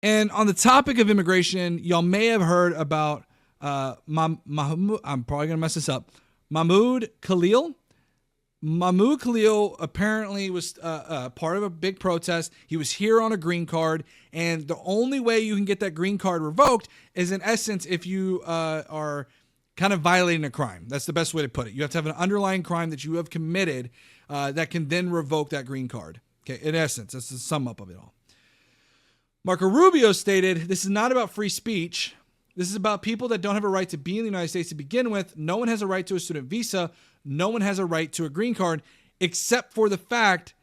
And on the topic of immigration, y'all may have heard about Mahmoud, I'm probably going to mess this up, Mahmod Khalil. Mahmod Khalil apparently was part of a big protest. He was here on a green card, and the only way you can get that green card revoked is, in essence, if you are kind of violating a crime. That's the best way to put it. You have to have an underlying crime that you have committed that can then revoke that green card. Okay, in essence, that's the sum up of it all. Marco Rubio stated, this is not about free speech. This is about people that don't have a right to be in the United States to begin with. No one has a right to a student visa. No one has a right to a green card, except for the fact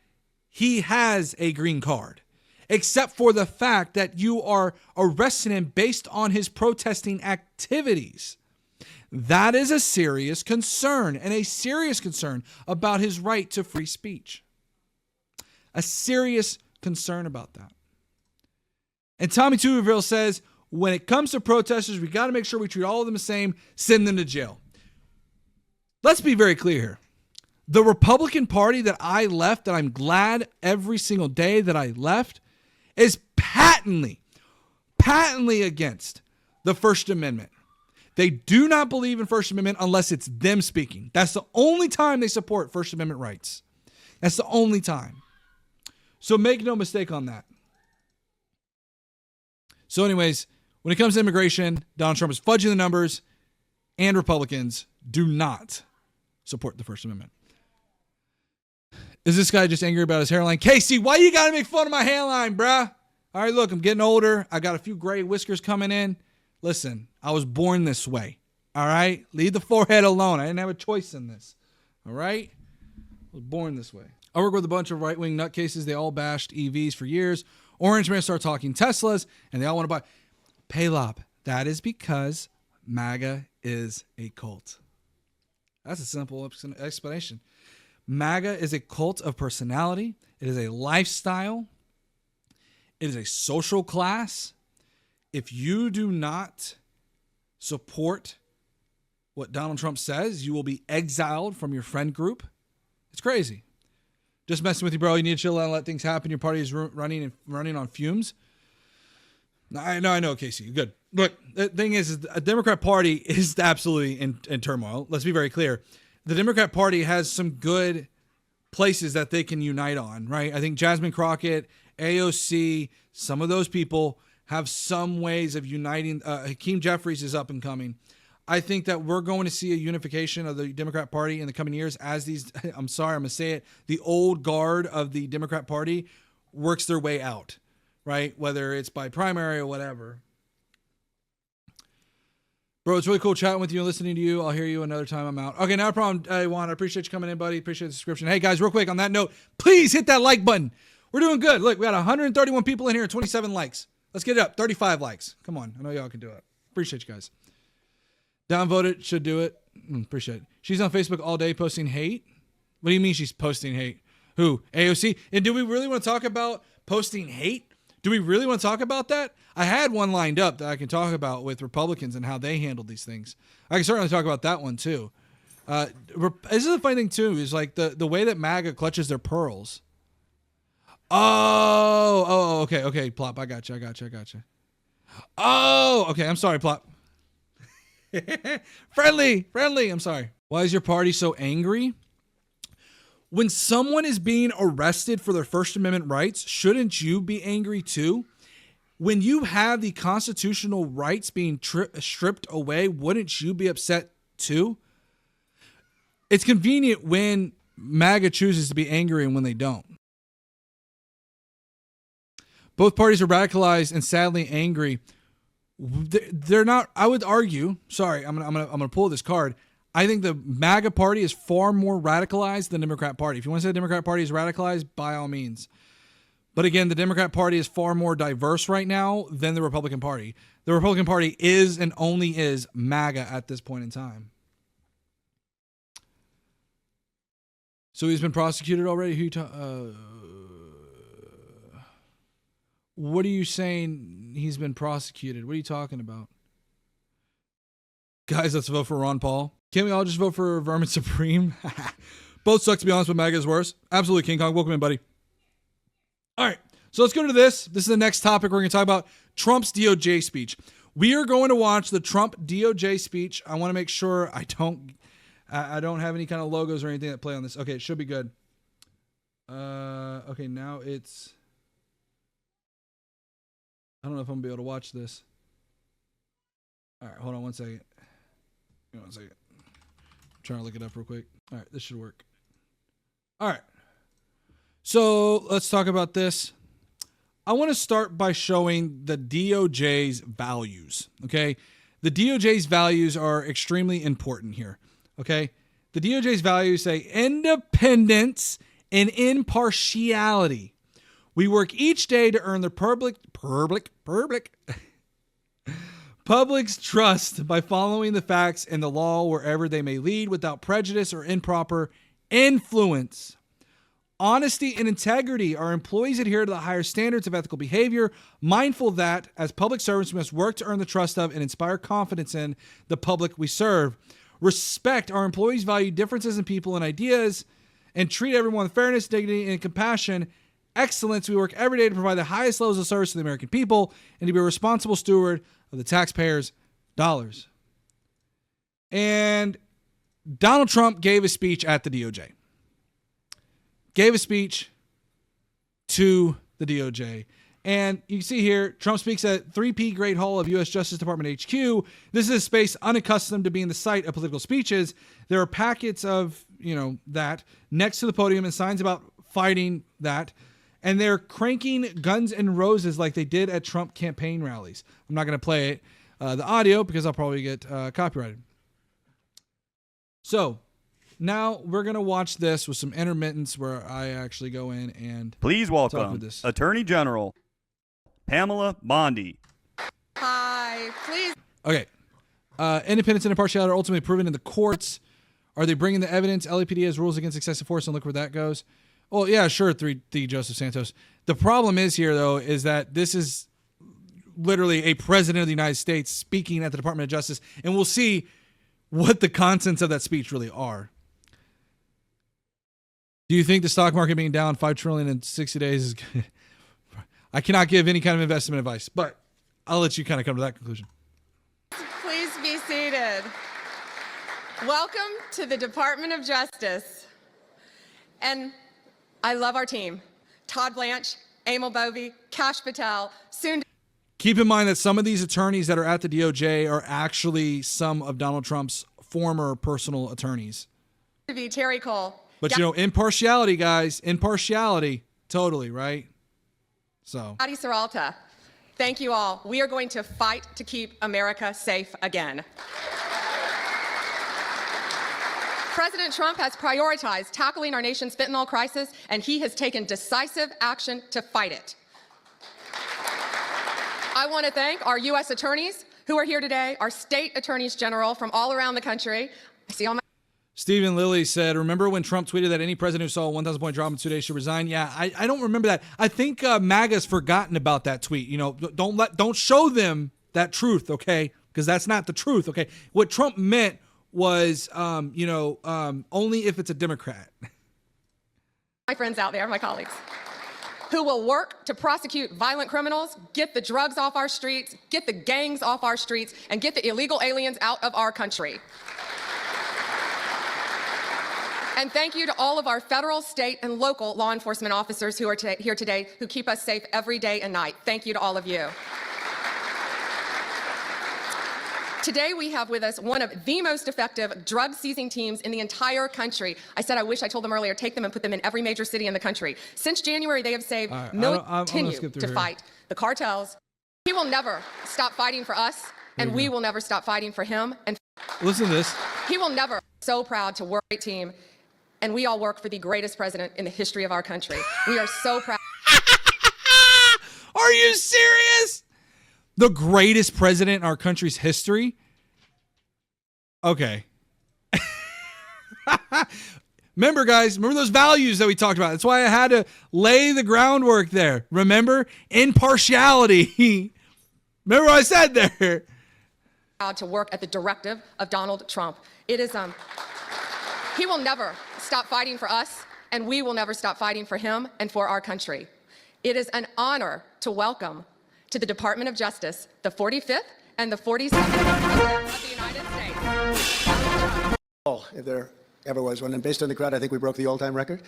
he has a green card. Except for the fact that you are arresting him based on his protesting activities. That is a serious concern, and a serious concern about his right to free speech. A serious concern about that. And Tommy Tuberville says, when it comes to protesters, we got to make sure we treat all of them the same, send them to jail. Let's be very clear here. The Republican Party that I left, that I'm glad every single day that I left, is patently against the First Amendment. They do not believe in First Amendment unless it's them speaking. That's the only time they support First Amendment rights. That's the only time. So make no mistake on that. So anyways, when it comes to immigration, Donald Trump is fudging the numbers, and Republicans do not support the First Amendment. Is this guy just angry about his hairline? Casey, why you got to make fun of my hairline, bruh? All right, look, I'm getting older. I got a few gray whiskers coming in. Listen, I was born this way. All right? Leave the forehead alone. I didn't have a choice in this. All right? I was born this way. I work with a bunch of right-wing nutcases. They all bashed EVs for years. Orange Man started talking Teslas, and they all want to buy. Paylop, that is because MAGA is a cult. That's a simple explanation. MAGA is a cult of personality. It is a lifestyle. It is a social class. If you do not support what Donald Trump says, you will be exiled from your friend group. It's crazy. Just messing with you, bro. You need to chill out and let things happen. Your party is running on fumes. I know, Casey. Good. Look, the thing is the Democrat Party is absolutely in turmoil. Let's be very clear. The Democrat Party has some good places that they can unite on, right? I think Jasmine Crockett, AOC, some of those people have some ways of uniting. Hakeem Jeffries is up and coming. I think that we're going to see a unification of the Democrat Party in the coming years as these, I'm sorry, I'm going to say it, the old guard of the Democrat Party works their way out, right? Whether it's by primary or whatever. Bro, it's really cool chatting with you and listening to you. I'll hear you another time I'm out. Okay, not a problem, Juan. I appreciate you coming in, buddy. Appreciate the subscription. Hey, guys, real quick on that note, please hit that like button. We're doing good. Look, we got 131 people in here and 27 likes. Let's get it up. 35 likes. Come on. I know y'all can do it. Appreciate you guys. Downvoted, should do it. Appreciate it. She's on Facebook all day posting hate. What do you mean she's posting hate? Who? AOC? And do we really want to talk about posting hate? Do we really want to talk about that? I had one lined up that I can talk about with Republicans and how they handled these things. I can certainly talk about that one too. This is the funny thing too, is like the way that MAGA clutches their pearls. Okay, Plop. I got you. Oh, okay. I'm sorry, Plop. friendly. I'm sorry. Why is your party so angry? When someone is being arrested for their First Amendment rights, shouldn't you be angry too? When you have the constitutional rights being stripped away, wouldn't you be upset too? It's convenient when MAGA chooses to be angry and when they don't. Both parties are radicalized and sadly angry. They're not. I would argue. Sorry, I'm gonna pull this card. I think the MAGA party is far more radicalized than the Democrat Party. If you want to say the Democrat Party is radicalized, by all means. But again, the Democrat Party is far more diverse right now than the Republican Party. The Republican Party is and only is MAGA at this point in time. So he's been prosecuted already? What are you saying he's been prosecuted? What are you talking about? Guys, let's vote for Ron Paul. Can't we all just vote for Vermin Supreme? Both suck, to be honest, but MAGA is worse. Absolutely, King Kong. Welcome in, buddy. All right, So let's go to this. This is the next topic we're going to talk about, Trump's DOJ speech. We are going to watch the Trump DOJ speech. I want to make sure I don't have any kind of logos or anything that play on this. Okay, it should be good. Okay, now it's... I don't know if I'm going to be able to watch this. All right, hold on one second. Hang on one second. I'm trying to look it up real quick. All right, this should work. All right. So let's talk about this. I want to start by showing the DOJ's values, okay? The DOJ's values are extremely important here, okay? The DOJ's values say independence and impartiality. We work each day to earn the public's trust by following the facts and the law wherever they may lead without prejudice or improper influence. Honesty and integrity. Our employees adhere to the higher standards of ethical behavior, mindful that, as public servants, we must work to earn the trust of and inspire confidence in the public we serve. Respect. Our employees value differences in people and ideas and treat everyone with fairness, dignity, and compassion. Excellence. We work every day to provide the highest levels of service to the American people and to be a responsible steward of the taxpayers' dollars. And Donald Trump gave a speech at the DOJ. Gave a speech to the DOJ. And you can see here, Trump speaks at 3P Great Hall of U.S. Justice Department HQ. This is a space unaccustomed to being the site of political speeches. There are packets of, that next to the podium and signs about fighting that. And they're cranking Guns N' Roses like they did at Trump campaign rallies. I'm not going to play it, the audio, because I'll probably get copyrighted. So now we're going to watch this with some intermittence where I actually go in and please welcome Attorney General Pamela Bondi. Hi, please. Okay. Independence and impartiality are ultimately proven in the courts. Are they bringing the evidence? LAPD has rules against excessive force, and look where that goes. Well, yeah, sure, 3D Joseph Santos. The problem is here, though, is that this is literally a president of the United States speaking at the Department of Justice, and we'll see what the contents of that speech really are. Do you think the stock market being down $5 trillion in 60 days is good? I cannot give any kind of investment advice, but I'll let you kind of come to that conclusion. Please be seated. Welcome to the Department of Justice. And I love our team. Todd Blanche, Emil Bovey, Kash Patel, soon. Keep in mind that some of these attorneys that are at the DOJ are actually some of Donald Trump's former personal attorneys. To be Terry Cole. But impartiality, guys, impartiality, totally, right? So. Adi Saralta, thank you all. We are going to fight to keep America safe again. President Trump has prioritized tackling our nation's fentanyl crisis, and he has taken decisive action to fight it. I want to thank our U.S. attorneys who are here today, our state attorneys general from all around the country. I see all my Stephen Lilly said, remember when Trump tweeted that any president who saw a 1,000-point drop in 2 days should resign? Yeah, I don't remember that. I think MAGA's forgotten about that tweet. Don't show them that truth, okay? Because that's not the truth, okay? What Trump meant was, only if it's a Democrat. My friends out there, my colleagues, who will work to prosecute violent criminals, get the drugs off our streets, get the gangs off our streets, and get the illegal aliens out of our country. And thank you to all of our federal, state, and local law enforcement officers who are here today who keep us safe every day and night. Thank you to all of you. Today we have with us one of the most effective drug-seizing teams in the entire country. I said I wish I told them earlier, take them and put them in every major city in the country. Since January, they have saved millions. Continue to fight the cartels. He will never stop fighting for us, and we will never stop fighting for him. And listen to this. He will never. So proud to work with a team, and we all work for the greatest president in the history of our country. We are so proud. Are you serious? The greatest president in our country's history? Okay. Remember, guys, remember those values that we talked about. That's why I had to lay the groundwork there. Remember? Impartiality. Remember what I said there? Proud to work at the directive of Donald Trump. It is, he will never stop fighting for us, and we will never stop fighting for him and for our country. It is an honor to welcome to the Department of Justice the 45th and the 47th President of the United States. Oh, if there ever was one. And based on the crowd, I think we broke the all-time record.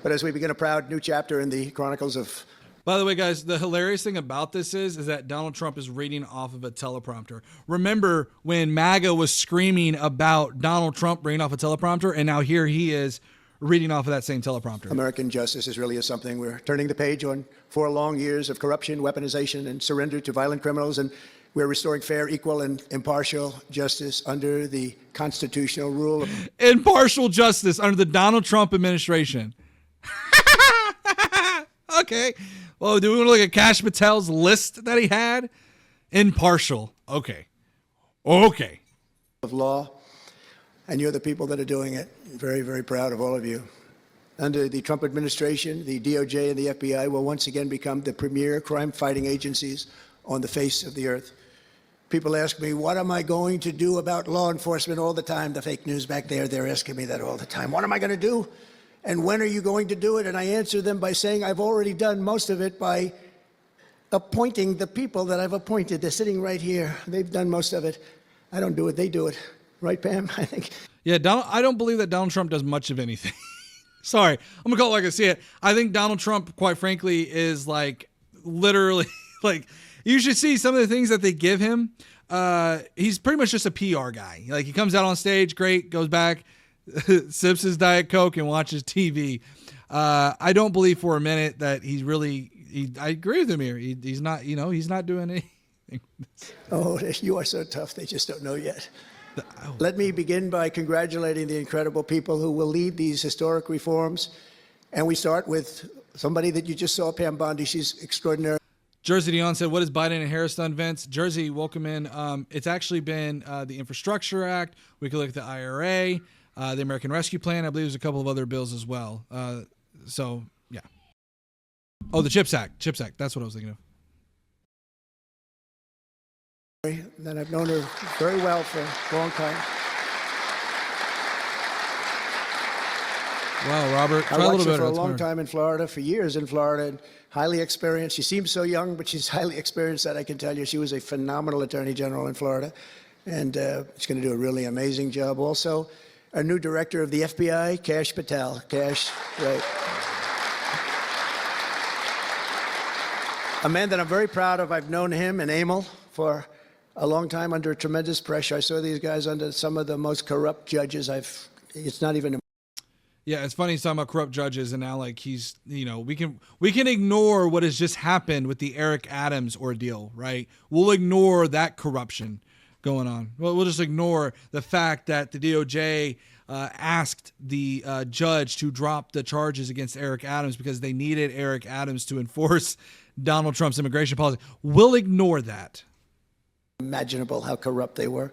But as we begin a proud new chapter in the chronicles of... By the way, guys, the hilarious thing about this is that Donald Trump is reading off of a teleprompter. Remember when MAGA was screaming about Donald Trump reading off a teleprompter, and now here he is reading off of that same teleprompter. American justice is really something. We're turning the page on 4 long years of corruption, weaponization, and surrender to violent criminals, and we're restoring fair, equal, and impartial justice under the constitutional rule of... Impartial justice under the Donald Trump administration. Okay. Well, do we want to look at Kash Patel's list that he had? Impartial. Okay. Okay. Of law, and you're the people that are doing it. Very, very proud of all of you. Under the Trump administration, the DOJ and the FBI will once again become the premier crime-fighting agencies on the face of the earth. People ask me, what am I going to do about law enforcement all the time? The fake news back there, they're asking me that all the time. What am I going to do? And when are you going to do it? And I answer them by saying I've already done most of it by appointing the people that I've appointed. They're sitting right here. They've done most of it. I don't do it. They do it. Right, Pam? I think. Yeah, I don't believe that Donald Trump does much of anything. Sorry. I'm going to call it like I see it. I think Donald Trump, quite frankly, is like literally like you should see some of the things that they give him. He's pretty much just a PR guy. Like he comes out on stage, great, goes back, sips his Diet Coke and watches TV. I don't believe for a minute that he's really, I agree with him here. He's not, he's not doing anything. Oh, you are so tough. They just don't know yet. Let me begin by congratulating the incredible people who will lead these historic reforms. And we start with somebody that you just saw, Pam Bondi. She's extraordinary. Jersey Dion said, what has Biden and Harris done, Vince? Jersey, welcome in. It's actually been the Infrastructure Act. We could look at the IRA. The American Rescue Plan. I believe there's a couple of other bills as well. So, yeah. Oh, the CHIPS Act. CHIPS Act. That's what I was thinking of. That I've known her very well for a long time. Wow, Robert. Try I watched a little her bit. for a long time in Florida, for years in Florida, and highly experienced. She seems so young, but she's highly experienced, that I can tell you. She was a phenomenal attorney general in Florida, and she's going to do a really amazing job. Also, our new director of the FBI, Kash Patel. Kash, right. A man that I'm very proud of. I've known him and Emil for a long time under tremendous pressure. I saw these guys under some of the most corrupt judges it's not even. Yeah, it's funny he's talking about corrupt judges, and now like he's, we can ignore what has just happened with the Eric Adams ordeal, right? We'll ignore that corruption going on. Well, we'll just ignore the fact that the DOJ asked the judge to drop the charges against Eric Adams because they needed Eric Adams to enforce Donald Trump's immigration policy. We'll ignore that. Imaginable how corrupt they were.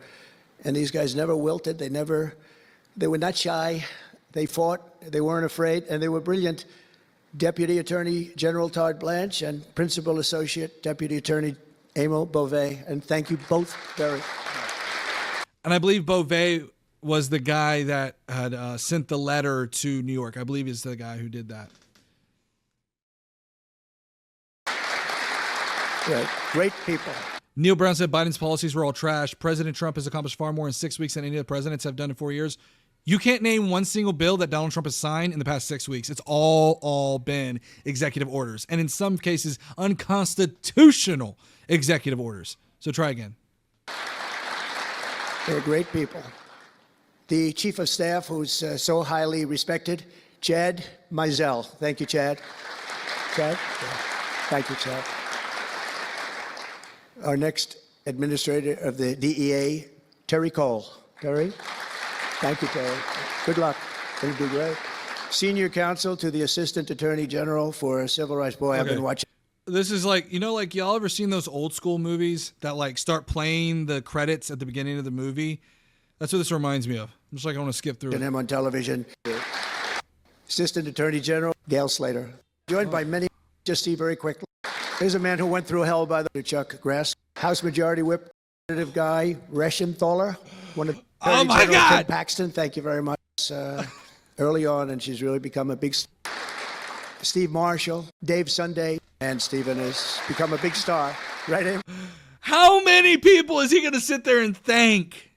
And these guys never wilted. They were not shy. They fought. They weren't afraid. And they were brilliant. Deputy Attorney General Todd Blanche and Principal Associate Deputy Attorney Emil Beauvais. And thank you both very much. And I believe Beauvais was the guy that had sent the letter to New York. I believe he's the guy who did that. Right. Great people. Neil Brown said Biden's policies were all trash. President Trump has accomplished far more in 6 weeks than any of the presidents have done in 4 years. You can't name one single bill that Donald Trump has signed in the past 6 weeks. It's all been executive orders. And in some cases, unconstitutional executive orders. So try again. They're great people. The Chief of Staff, who's so highly respected, Chad Mizell. Thank you, Chad. Chad? Yeah. Thank you, Chad. Our next administrator of the DEA, Terry Cole. Terry? Thank you, Terry. Good luck. Going to do great. Senior counsel to the Assistant Attorney General for Civil Rights. Boy, okay. I've been watching. This is like, like y'all ever seen those old school movies that like start playing the credits at the beginning of the movie? That's what this reminds me of. I'm just like, I want to skip through it. Him on television. Assistant Attorney General Gail Slater. Joined by many. Just see very quickly. Here's a man who went through hell by the Chuck Grass. House Majority Whip guy, Reschenthaler. One of oh my General God! Ken Paxton, thank you very much. Early on, and she's really become a big. Steve Marshall, Dave Sunday, and Stephen has become a big star, right? Abe? How many people is he going to sit there and thank?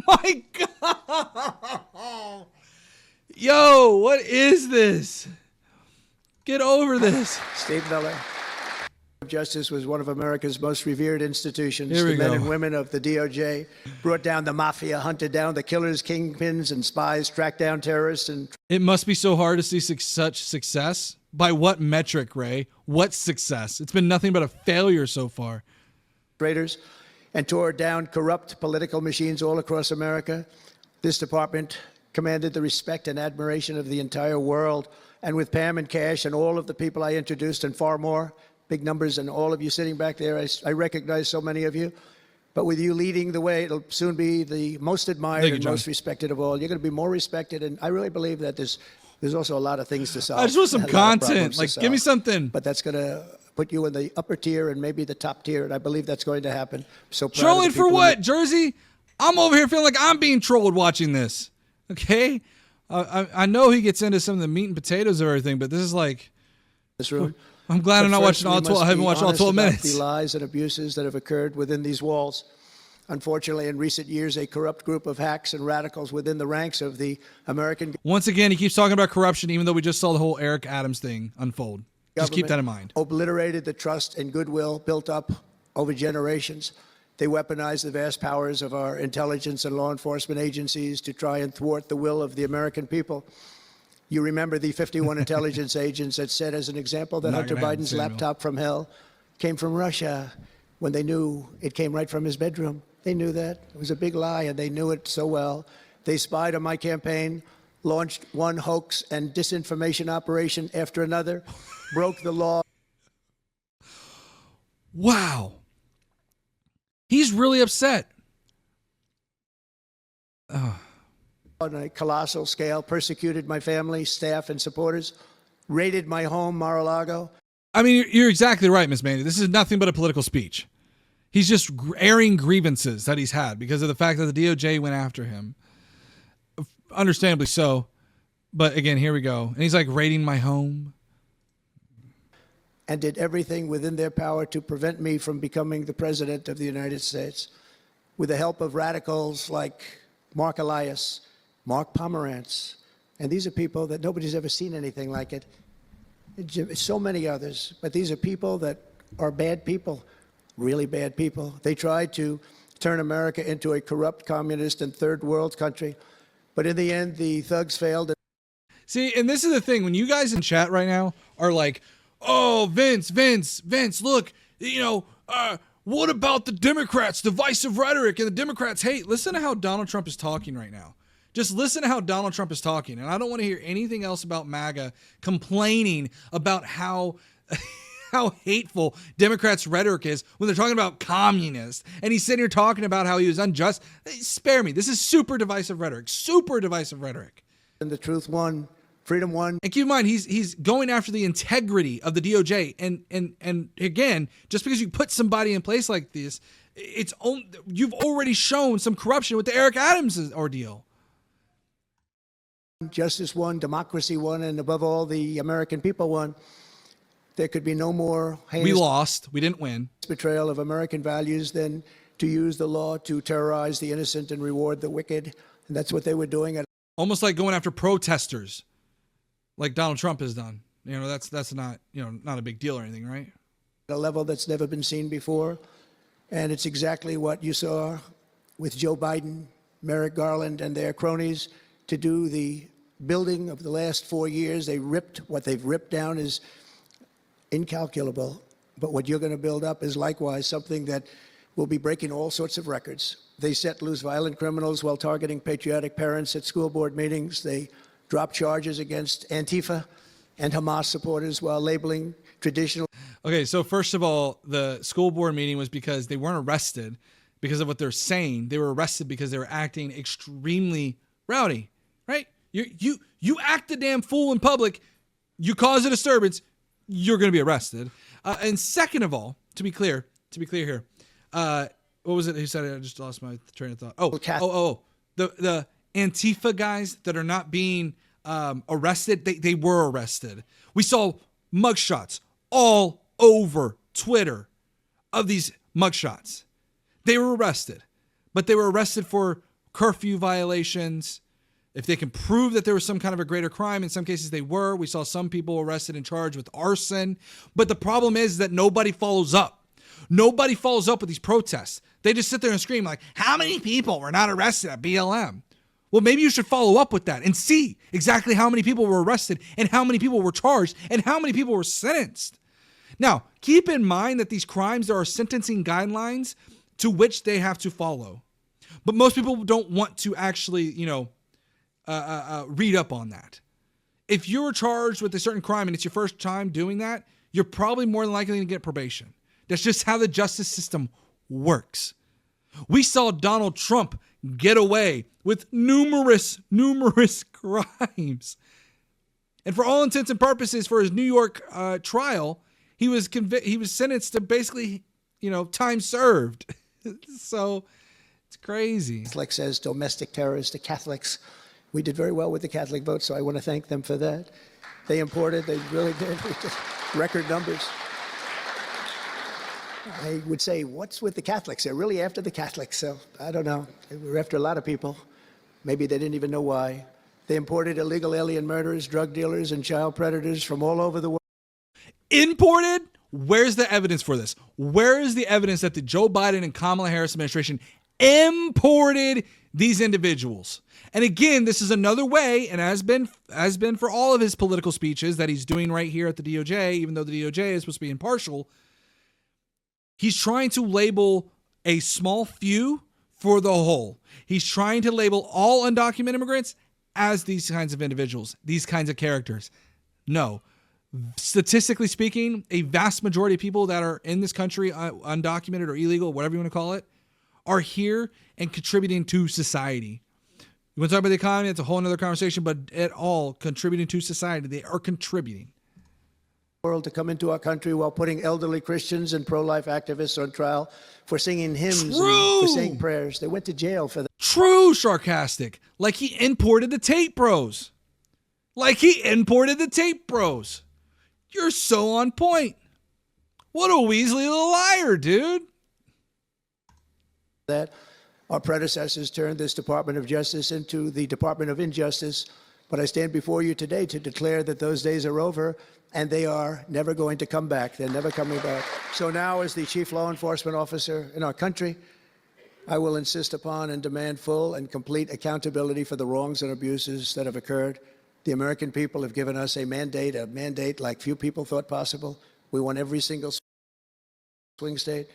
My God. Yo, what is this? Get over this. Steve Miller. Justice was one of America's most revered institutions. Here we The men go. and women of the DOJ brought down the mafia, hunted down the killers, kingpins, and spies, tracked down terrorists, and It must be so hard to see such success. By what metric, Ray? What success? It's been nothing but a failure so far. traitors, and tore down corrupt political machines all across America. This department commanded the respect and admiration of the entire world. And with Pam and Cash and all of the people I introduced and far more, big numbers, and all of you sitting back there, I recognize so many of you. But with you leading the way, it'll soon be the most admired Thank you, and John. most respected of all. You're going to be more respected, and I really believe that there's also a lot of things to solve. I just want some and a lot of content. problems to Like, give me solve. something. But that's going to put you in the upper tier and maybe the top tier, and I believe that's going to happen. So proud of the Trolling for people what, Jersey? I'm over here feeling like I'm being trolled watching this. Okay? I know he gets into some of the meat and potatoes of everything, but this is like, this room. I'm glad I'm But not first, watching all we 12. I must haven't be watched all honest 12 about minutes. the lies and abuses that have occurred within these walls. Unfortunately, in recent years, a corrupt group of hacks and radicals within the ranks of the American Once again, he keeps talking about corruption, even though we just saw the whole Eric Adams thing unfold. Just keep that in mind. obliterated the trust and goodwill built up over generations. They weaponized the vast powers of our intelligence and law enforcement agencies to try and thwart the will of the American people. You remember the 51 intelligence agents that said, as an example, that Not Hunter gonna happen, Biden's Samuel. laptop from hell came from Russia when they knew it came right from his bedroom. They knew that. It was a big lie, and they knew it so well. They spied on my campaign, launched one hoax and disinformation operation after another, broke the law. Wow. He's really upset. On a colossal scale, persecuted my family, staff, and supporters, raided my home, Mar-a-Lago. I mean, you're exactly right, Miss Mandy. This is nothing but a political speech. He's just airing grievances that he's had because of the fact that the DOJ went after him. Understandably so. But again, here we go. And he's like raiding my home. And did everything within their power to prevent me from becoming the president of the United States. With the help of radicals like Mark Elias, Mark Pomerantz, and these are people that nobody's ever seen anything like it. So many others, but these are people that are bad people, really bad people. They tried to turn America into a corrupt communist and third world country, but in the end, the thugs failed. See, and this is the thing. When you guys in chat right now are like, oh, Vince, look, what about the Democrats, divisive rhetoric, and the Democrats hate? Listen to how Donald Trump is talking right now. Just listen to how Donald Trump is talking. And I don't want to hear anything else about MAGA complaining about how hateful Democrats' rhetoric is when they're talking about communists. And he's sitting here talking about how he was unjust. Spare me. This is super divisive rhetoric. Super divisive rhetoric. And the truth won, freedom won. And keep in mind, he's going after the integrity of the DOJ. And again, just because you put somebody in place like this, you've already shown some corruption with the Eric Adams ordeal. Justice won, democracy won, and above all, the American people won. There could be no more We heinous lost. We didn't win. betrayal of American values than to use the law to terrorize the innocent and reward the wicked. And that's what they were doing at Almost like going after protesters, like Donald Trump has done. That's not not a big deal or anything, right? a level that's never been seen before. And it's exactly what you saw with Joe Biden, Merrick Garland, and their cronies to do the building of the last 4 years. What they've ripped down is incalculable. But what you're going to build up is likewise something that will be breaking all sorts of records. They set loose violent criminals while targeting patriotic parents at school board meetings. They dropped charges against Antifa and Hamas supporters while labeling traditional. Okay, so first of all, the school board meeting was because they weren't arrested because of what they're saying. They were arrested because they were acting extremely rowdy, right? You act a damn fool in public, you cause a disturbance, you're going to be arrested. And second of all, to be clear here, what was it? Who said it? I just lost my train of thought. The Antifa guys that are not being arrested, they were arrested. We saw mugshots all over Twitter of these mugshots. They were arrested, but they were arrested for curfew violations. If they can prove that there was some kind of a greater crime, in some cases they were. We saw some people arrested and charged with arson. But the problem is that nobody follows up. Nobody follows up with these protests. They just sit there and scream like, how many people were not arrested at BLM? Well, maybe you should follow up with that and see exactly how many people were arrested and how many people were charged and how many people were sentenced. Now, keep in mind that these crimes, there are sentencing guidelines to which they have to follow. But most people don't want to actually, read up on that. If you're charged with a certain crime and it's your first time doing that, you're probably more than likely to get probation. That's just how the justice system works. We saw Donald Trump get away with numerous crimes. And for all intents and purposes, for his New York trial, he was sentenced to basically, time served. So it's crazy. Catholic says domestic terrorists to Catholics. We did very well with the Catholic vote, so I want to thank them for that. They really did. Record numbers. I would say, what's with the Catholics? They're really after the Catholics, so I don't know. They were after a lot of people. Maybe they didn't even know why. They imported illegal alien murderers, drug dealers, and child predators from all over the world. Imported? Where's the evidence for this? Where is the evidence that the Joe Biden and Kamala Harris administration imported these individuals? And again, this is another way, and has been for all of his political speeches that he's doing right here at the DOJ, even though the DOJ is supposed to be impartial. He's trying to label a small few for the whole. He's trying to label all undocumented immigrants as these kinds of individuals, these kinds of characters. No. Statistically speaking, a vast majority of people that are in this country, undocumented or illegal, whatever you want to call it, are here and contributing to society. You want to talk about the economy? That's a whole other conversation, but at all, contributing to society. They are contributing. World to come into our country while putting elderly Christians and pro-life activists on trial for singing hymns and for saying prayers. They went to jail for that. True, sarcastic. Like he imported the Tate Bros. You're so on point. What a Weasley little liar, dude. That our predecessors turned this Department of Justice into the Department of Injustice. But I stand before you today to declare that those days are over, and they are never going to come back. They're never coming back. So now, as the chief law enforcement officer in our country, I will insist upon and demand full and complete accountability for the wrongs and abuses that have occurred. The American people have given us a mandate like few people thought possible. We won every single swing state.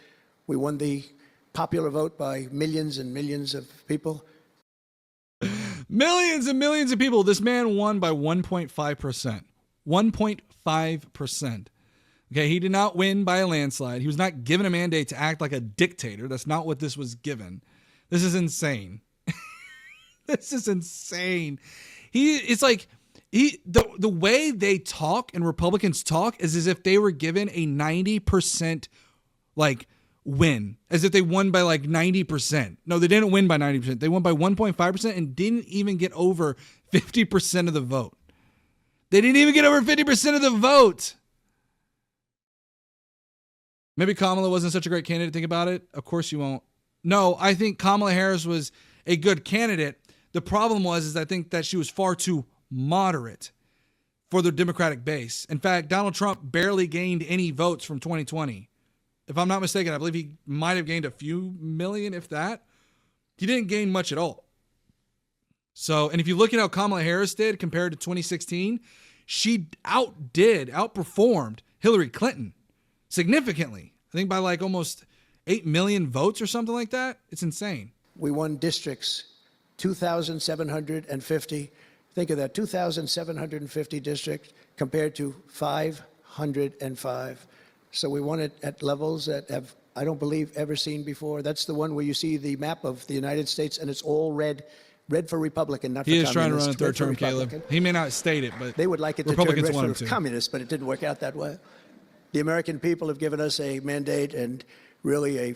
We won the popular vote by millions and millions of people. Millions and millions of people. This man won by 1.5%. 1.5%. Okay, he did not win by a landslide. He was not given a mandate to act like a dictator. That's not what this was given. This is insane. This is insane. The way they talk and Republicans talk is as if they were given a 90% win, as if they won by 90%. No, they didn't win by 90%. They won by 1.5% and didn't even get over 50% of the vote. They didn't even get over 50% of the vote. Maybe Kamala wasn't such a great candidate. Think about it. Of course you won't. No, I think Kamala Harris was a good candidate. The problem is I think that she was far too moderate for the Democratic base. In fact, Donald Trump barely gained any votes from 2020. If I'm not mistaken, I believe he might have gained a few million, if that. He didn't gain much at all. So, and if you look at how Kamala Harris did compared to 2016, she outperformed Hillary Clinton significantly. I think by almost 8 million votes or something like that. It's insane. We won districts, 2,750. Think of that, 2,750 districts compared to 505. So we won it at levels that have, I don't believe, ever seen before. That's the one where you see the map of the United States and it's all red. Red for Republican, not for communist. He is trying to run a third term, Caleb. He may not state it, but they would like it to turn red for communists, but it didn't work out that way. The American people have given us a mandate, and really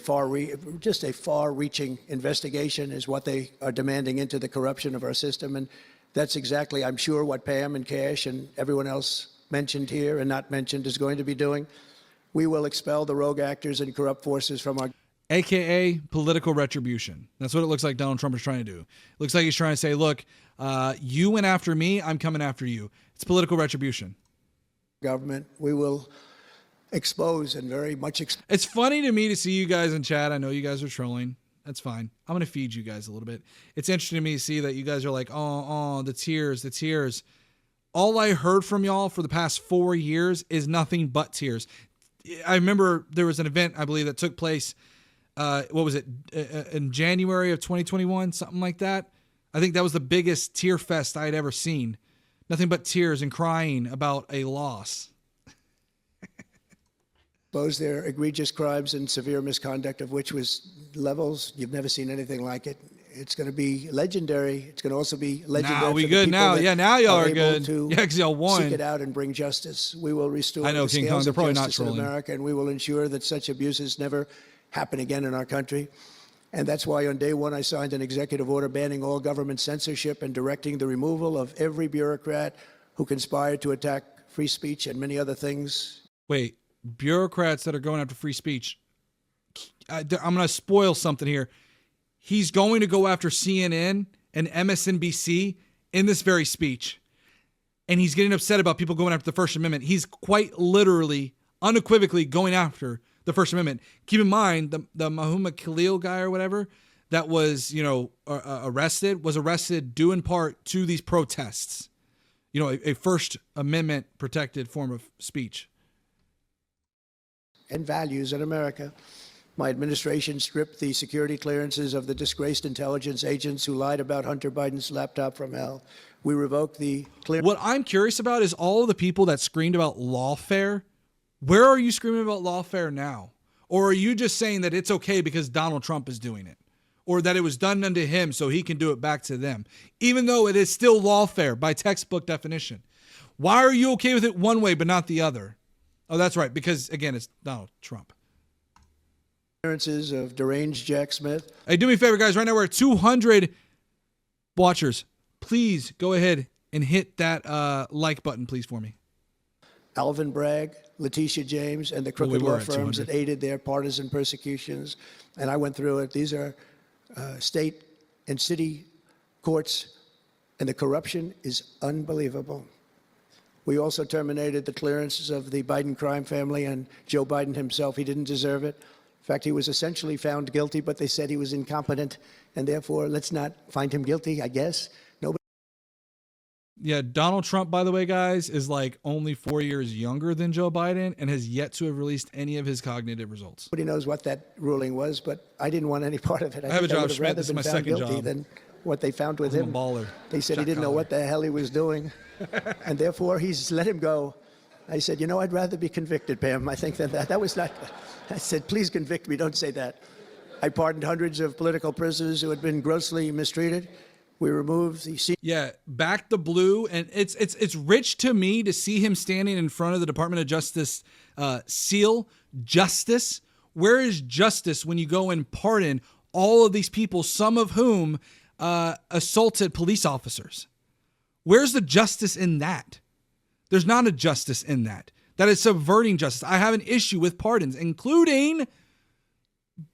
just a far-reaching investigation is what they are demanding into the corruption of our system. And That's exactly, I'm sure, what Pam and Cash and everyone else mentioned here and not mentioned is going to be doing. We will expel the rogue actors and corrupt forces from our... AKA political retribution. That's what it looks like Donald Trump is trying to do. It looks like he's trying to say, look, you went after me, I'm coming after you. It's political retribution. Government, we will expose and very much... It's funny to me to see you guys in chat. I know you guys are trolling. That's fine. I'm going to feed you guys a little bit. It's interesting to me to see that you guys are like, oh, the tears, the tears. All I heard from y'all for the past 4 years is nothing but tears. I remember there was an event, I believe, that took place, what was it, in January of 2021, something like that. I think that was the biggest tear fest I had ever seen. Nothing but tears and crying about a loss. Expose their egregious crimes and severe misconduct, of which was levels you've never seen anything like it. It's going to be legendary. It's going to also be legendary. Now we for good the now. people Yeah, now y'all are able good. to Yeah, because y'all won. Seek it out and bring justice. We will restore I know, the King Kong, scales they're of probably not justice in trolling. America, and we will ensure that such abuses never happen again in our country. And that's why on day one I signed an executive order banning all government censorship and directing the removal of every bureaucrat who conspired to attack free speech and many other things. Wait, bureaucrats that are going after free speech. I'm going to spoil something here. He's going to go after CNN and MSNBC in this very speech. And he's getting upset about people going after the First Amendment. He's quite literally, unequivocally going after the First Amendment. Keep in mind, the Mahmod Khalil guy or whatever that was, arrested, was arrested due in part to these protests. A First Amendment protected form of speech. And values in America. My administration stripped the security clearances of the disgraced intelligence agents who lied about Hunter Biden's laptop from hell. We revoked the clearance. What I'm curious about is all of the people that screamed about lawfare. Where are you screaming about lawfare now? Or are you just saying that it's okay because Donald Trump is doing it? Or that it was done unto him so he can do it back to them? Even though it is still lawfare by textbook definition. Why are you okay with it one way but not the other? Oh, that's right. Because, again, it's Donald Trump. Clearances of deranged Jack Smith. Hey, do me a favor, guys. Right now we're at 200 watchers. Please go ahead and hit that like button, please, for me. Alvin Bragg, Letitia James, and the crooked law firms that aided their partisan persecutions. And I went through it. These are state and city courts, and the corruption is unbelievable. We also terminated the clearances of the Biden crime family and Joe Biden himself. He didn't deserve it. In fact, he was essentially found guilty, but they said he was incompetent, and therefore let's not find him guilty, I guess. Nobody. Yeah, Donald Trump, by the way, guys, is like only 4 years younger than Joe Biden and has yet to have released any of his cognitive results. Nobody knows what that ruling was, but I didn't want any part of it. I have a job, Schmidt. This is my second job. Than what they found with him. I'm a baller. They said he didn't know what the hell he was doing, and therefore he's let him go. I said, I'd rather be convicted, Pam. I think that was not... I said, please convict me. Don't say that. I pardoned hundreds of political prisoners who had been grossly mistreated. We removed the... Yeah, back the blue. And it's rich to me to see him standing in front of the Department of Justice seal justice. Where is justice when you go and pardon all of these people, some of whom assaulted police officers? Where's the justice in that? There's not a justice in that. That is subverting justice. I have an issue with pardons, including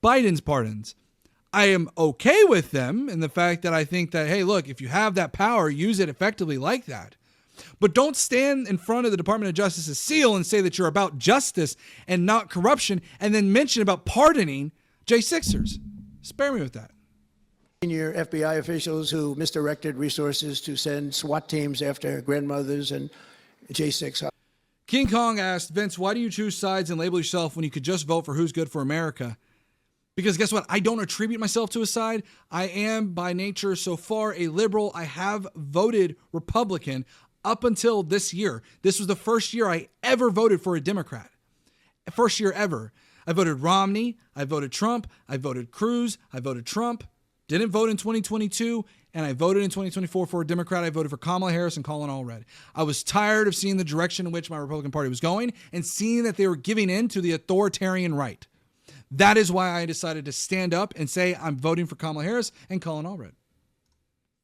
Biden's pardons. I am okay with them in the fact that I think that, hey, look, if you have that power, use it effectively like that. But don't stand in front of the Department of Justice's seal and say that you're about justice and not corruption, and then mention about pardoning J6ers. Spare me with that. Senior FBI officials who misdirected resources to send SWAT teams after grandmothers and J6. King Kong asked, Vince, why do you choose sides and label yourself when you could just vote for who's good for America? Because guess what? I don't attribute myself to a side. I am by nature so far a liberal. I have voted Republican up until this year. This was the first year I ever voted for a Democrat. First year ever. I voted Romney. I voted Trump. I voted Cruz. I voted Trump. Didn't vote in 2022. And I voted in 2024 for a Democrat. I voted for Kamala Harris and Colin Allred. I was tired of seeing the direction in which my Republican Party was going and seeing that they were giving in to the authoritarian right. That is why I decided to stand up and say I'm voting for Kamala Harris and Colin Allred.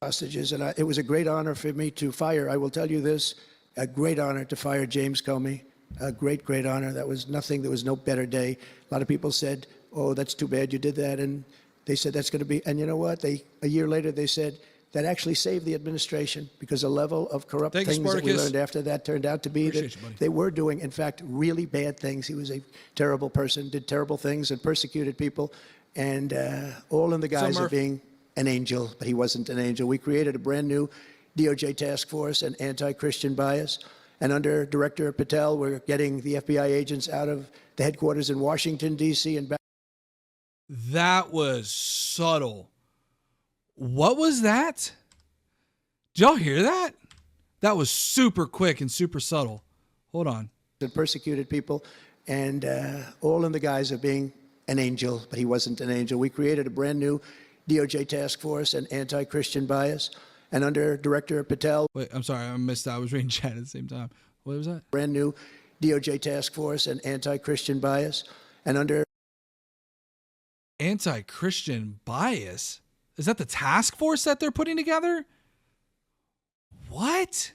hostages, and it was a great honor for me to fire. I will tell you this, a great honor to fire James Comey. A great, great honor. That was nothing. There was no better day. A lot of people said, oh, that's too bad you did that. And they said that's going to be, and you know what? A year later, they said that actually saved the administration because the level of corrupt things that we learned after that turned out to be that they were doing, in fact, really bad things. He was a terrible person, did terrible things, and persecuted people. And all in the guise of being an angel, but he wasn't an angel. We created a brand new DOJ task force and anti-Christian bias. And under Director Patel, we're getting the FBI agents out of the headquarters in Washington, D.C. and back. That was subtle. What was that? Did y'all hear that? That was super quick and super subtle. Hold on. And persecuted people, and all in the guise of being an angel, but he wasn't an angel. We created a brand new DOJ task force and anti-Christian bias. And under Director Patel... Wait, I'm sorry, I missed that. I was reading chat at the same time. What was that? Brand new DOJ task force and anti-Christian bias. And under... Anti-Christian bias? Is that the task force that they're putting together? What?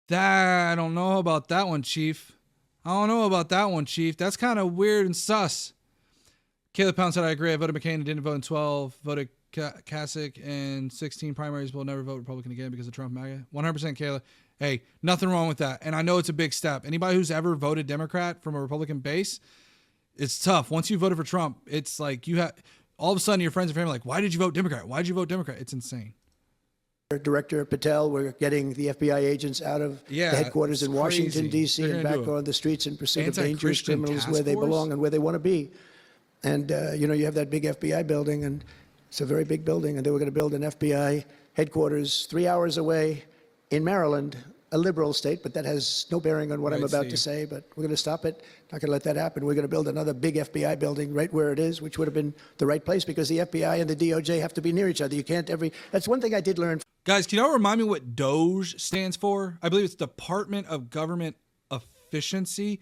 I don't know about that one, Chief. That's kind of weird and sus. Caleb Pound said, I agree. I voted McCain and didn't vote in 12. Voted Kasich in 16 primaries. Will never vote Republican again because of Trump MAGA. 100% Caleb. Hey, nothing wrong with that. And I know it's a big step. Anybody who's ever voted Democrat from a Republican base, it's tough. Once you voted for Trump, it's like you have all of a sudden your friends and family are like, why did you vote Democrat? Why did you vote Democrat? It's insane. Director Patel, we're getting the FBI agents out of the headquarters in Washington, D.C. and back on the streets in pursuit of dangerous criminals where they belong and where they want to be. And, you have that big FBI building, and it's a very big building, and they were going to build an FBI headquarters 3 hours away in Maryland, a liberal state, but that has no bearing on what I'm about to say, but we're going to stop it. Not going to let that happen. We're going to build another big FBI building right where it is, which would have been the right place because the FBI and the DOJ have to be near each other. You can't that's one thing I did learn. Guys, can y'all remind me what DOJ stands for? I believe it's Department of Government Efficiency.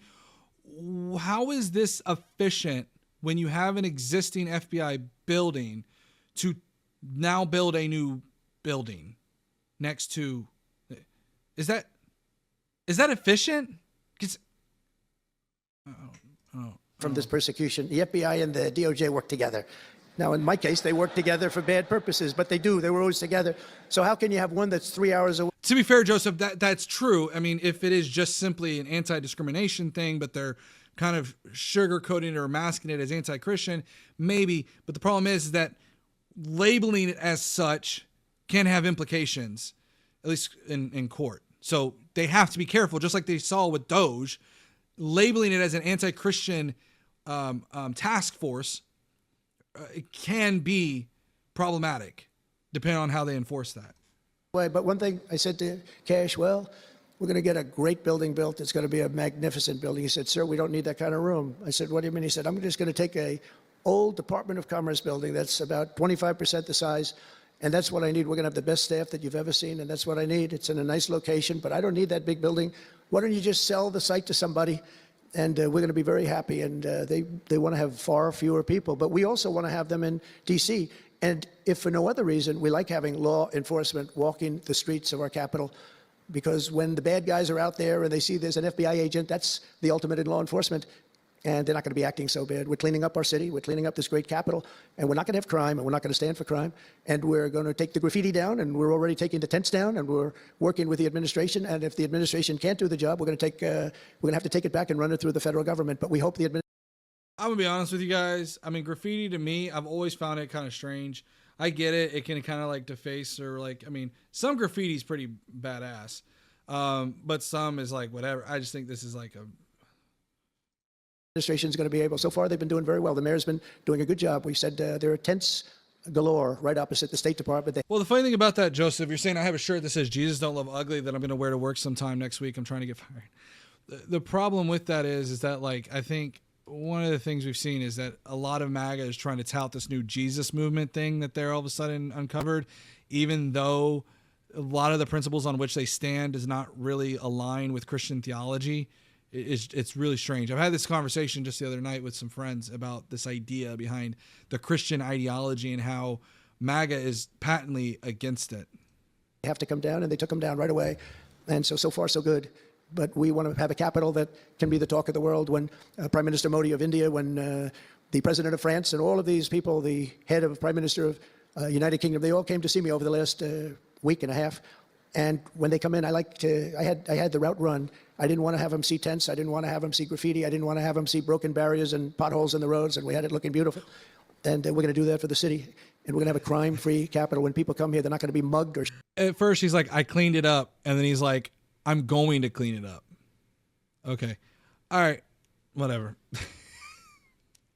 How is this efficient when you have an existing FBI building to now build a new building next to? Is that efficient? From this persecution, the FBI and the DOJ work together. Now, in my case, they work together for bad purposes, but they do. They were always together. So how can you have one that's 3 hours away? To be fair, Joseph, that's true. I mean, if it is just simply an anti-discrimination thing, but they're kind of sugarcoating it or masking it as anti-Christian, maybe. But the problem is that labeling it as such can have implications, at least in court. So they have to be careful, just like they saw with DOJ, labeling it as an anti-Christian task force. It can be problematic, depending on how they enforce that. But one thing I said to Cash, well, we're going to get a great building built. It's going to be a magnificent building. He said, sir, we don't need that kind of room. I said, what do you mean? He said, I'm just going to take a old Department of Commerce building that's about 25% the size, and that's what I need. We're going to have the best staff that you've ever seen, and that's what I need. It's in a nice location, but I don't need that big building. Why don't you just sell the site to somebody? And we're going to be very happy. And they want to have far fewer people. But we also want to have them in D.C. And if for no other reason, we like having law enforcement walking the streets of our capital. Because when the bad guys are out there and they see there's an FBI agent, that's the ultimate in law enforcement. And they're not going to be acting so bad. We're cleaning up our city. We're cleaning up this great capital. And we're not going to have crime. And we're not going to stand for crime. And we're going to take the graffiti down. And we're already taking the tents down. And we're working with the administration. And if the administration can't do the job, we're going to have to take it back and run it through the federal government. But we hope the administration. I'm going to be honest with you guys. I mean, graffiti to me, I've always found it kind of strange. I get it. It can kind of like deface or like, I mean, some graffiti is pretty badass. But some is like whatever. I just think this is like a. Administration is going to be able. So far, they've been doing very well. The mayor's been doing a good job. We said there are tents galore right opposite the State Department. Well, the funny thing about that, Joseph, you're saying I have a shirt that says Jesus don't love ugly that I'm going to wear to work sometime next week. I'm trying to get fired. The problem with that is that like I think one of the things we've seen is that a lot of MAGA is trying to tout this new Jesus movement thing that they're all of a sudden uncovered, even though a lot of the principles on which they stand does not really align with Christian theology. It's really strange. I've had this conversation just the other night with some friends about this idea behind the Christian ideology and how MAGA is patently against it. They have to come down, and they took them down right away. And so far, so good. But we want to have a capital that can be the talk of the world. When Prime Minister Modi of India, when the President of France, and all of these people, the head of Prime Minister of United Kingdom, they all came to see me over the last week and a half. And when they come in, I had the route run. I didn't want to have them see tents. I didn't want to have them see graffiti. I didn't want to have them see broken barriers and potholes in the roads. And we had it looking beautiful. And we're going to do that for the city. And we're going to have a crime-free capital. When people come here, they're not going to be mugged or... At first, he's like, I cleaned it up. And then he's like, I'm going to clean it up. Okay. All right. Whatever.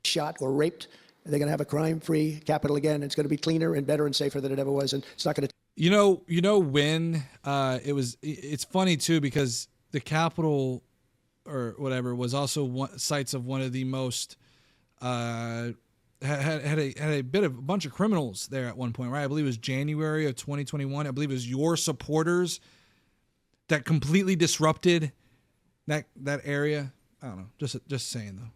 Shot or raped. They're going to have a crime-free capital again. It's going to be cleaner and better and safer than it ever was. And it's not going to... You know when it's funny, too, because the Capitol or whatever was also sites of one of the most... Had a bunch of criminals there at one point, right? I believe it was January of 2021. I believe it was your supporters that completely disrupted that area. I don't know. Just saying though.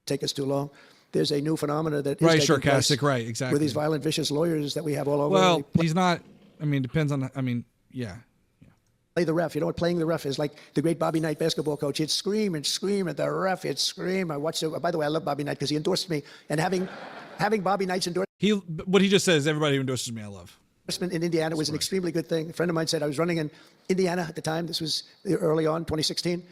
Take us too long. There's a new phenomena that is right, taking sarcastic, place right, exactly. with these violent, vicious lawyers that we have all over. Well, he's not. I mean, depends on. Yeah. Play the ref. You know what playing the ref is? Like the great Bobby Knight basketball coach. He'd scream and scream at the ref. He'd scream. I watched it. By the way, I love Bobby Knight because he endorsed me. And having Bobby Knight's what he just says, everybody who endorses me, I love. Endorsement in Indiana was an extremely good thing. A friend of mine said I was running in Indiana at the time. This was early on, 2016.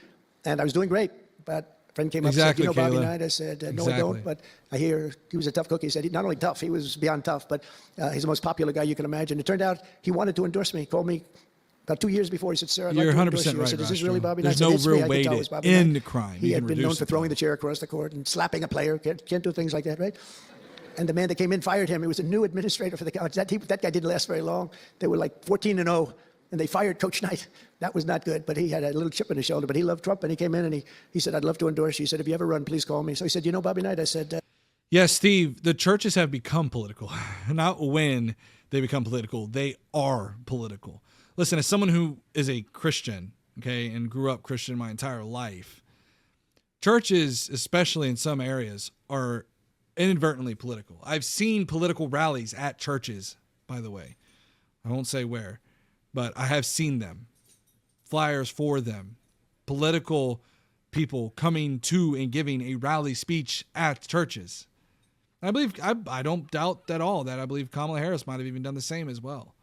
And I was doing great. But a friend came up and said, you know Bobby Knight? I said, no, I don't. But I hear he was a tough cookie. He said, not only tough, he was beyond tough, but he's the most popular guy you can imagine. It turned out he wanted to endorse me. He called me about 2 years before. He said, sir, I'd like to endorse you. I said, is this really Bobby Knight? There's no real way to end the crime. He had been known for throwing the chair across the court and slapping a player. Can't do things like that, right? And the man that came in fired him. He was a new administrator for the college. That guy didn't last very long. They were like 14-0, and they fired Coach Knight. That was not good, but he had a little chip in his shoulder. But he loved Trump, and he came in, and he said, I'd love to endorse you. He said, if you ever run, please call me. So he said, you know Bobby Knight? I said... Yes, Steve, the churches have become political. Not when they become political. They are political. Listen, as someone who is a Christian, okay, and grew up Christian my entire life, churches, especially in some areas, are inadvertently political. I've seen political rallies at churches, by the way. I won't say where, but I have seen them. Flyers for them. Political people coming to and giving a rally speech at churches. I believe, I don't doubt at all that I believe Kamala Harris might have even done the same as well.